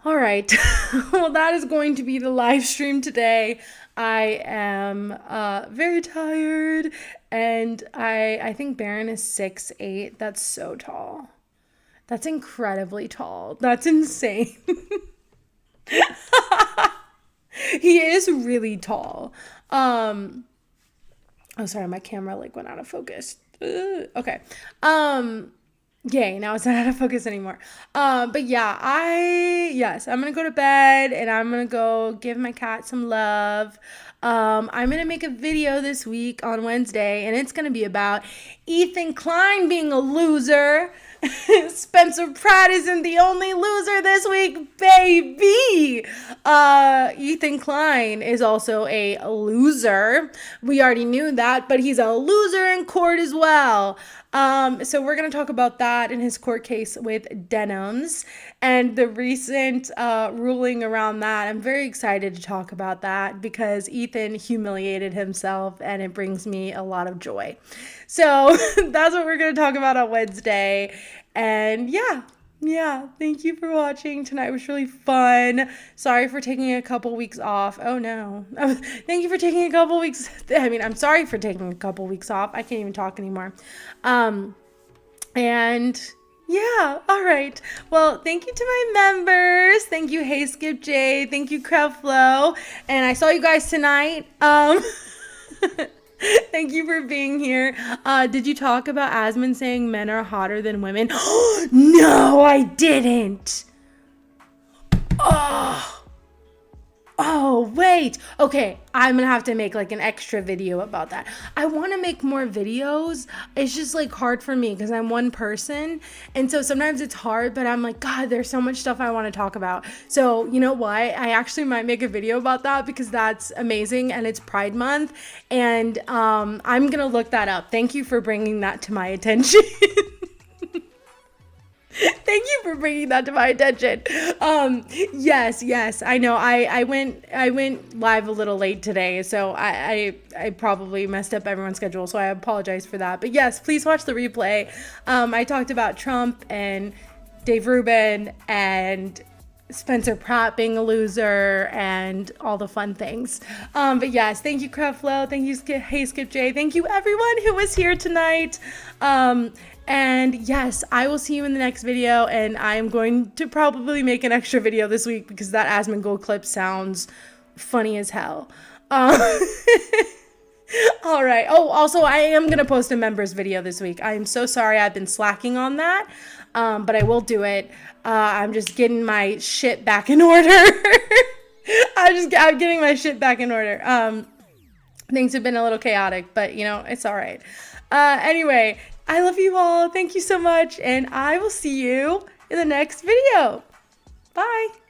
right. Well, that is going to be the live stream today. I am very tired, and I think Barron is 6'8". That's so tall. That's incredibly tall. That's insane. He is really tall. Oh, sorry, my camera like went out of focus. Okay. Yay, now it's not out of focus anymore. But yeah, I'm gonna go to bed and I'm gonna go give my cat some love. I'm gonna make a video this week on Wednesday, and it's gonna be about Ethan Klein being a loser. Spencer Pratt isn't the only loser this week, baby. Ethan Klein is also a loser. We already knew that, but he's a loser in court as well. So we're going to talk about that in his court case with Denims and the recent ruling around that. I'm very excited to talk about that because Ethan humiliated himself and it brings me a lot of joy. So that's what we're going to talk about on Wednesday. And yeah, thank you for watching. Tonight was really fun. Sorry for taking a couple weeks off. Oh no. Thank you for taking a couple weeks. I'm sorry for taking a couple weeks off. I can't even talk anymore. And yeah, all right. Well, thank you to my members. Thank you, Hey Skip J. Thank you, Crowdflow. And I saw you guys tonight. Thank you for being here. Did you talk about Asmund saying men are hotter than women? No, I didn't. Oh, wait. Okay, I'm gonna have to make like an extra video about that. I want to make more videos. It's just like hard for me because I'm one person. And so sometimes it's hard, but I'm like, God, there's so much stuff I want to talk about. So you know what? I actually might make a video about that because that's amazing and it's Pride Month. And I'm gonna look that up. Thank you for bringing that to my attention. Thank you for bringing that to my attention. Yes, I know. I went live a little late today, so I probably messed up everyone's schedule, so I apologize for that. But yes, please watch the replay. I talked about Trump and Dave Rubin and Spencer Pratt being a loser and all the fun things. But yes, thank you, Creflo. Thank you, Hey Skip J. Thank you, everyone who was here tonight. And yes, I will see you in the next video, and I am going to probably make an extra video this week because that Asmongold clip sounds funny as hell. All right. Oh, also, I am going to post a members video this week. I am so sorry I've been slacking on that, but I will do it. I'm just getting my shit back in order. I'm getting my shit back in order. Things have been a little chaotic, but, you know, it's all right. Anyway, I love you all. Thank you so much, and I will see you in the next video. Bye.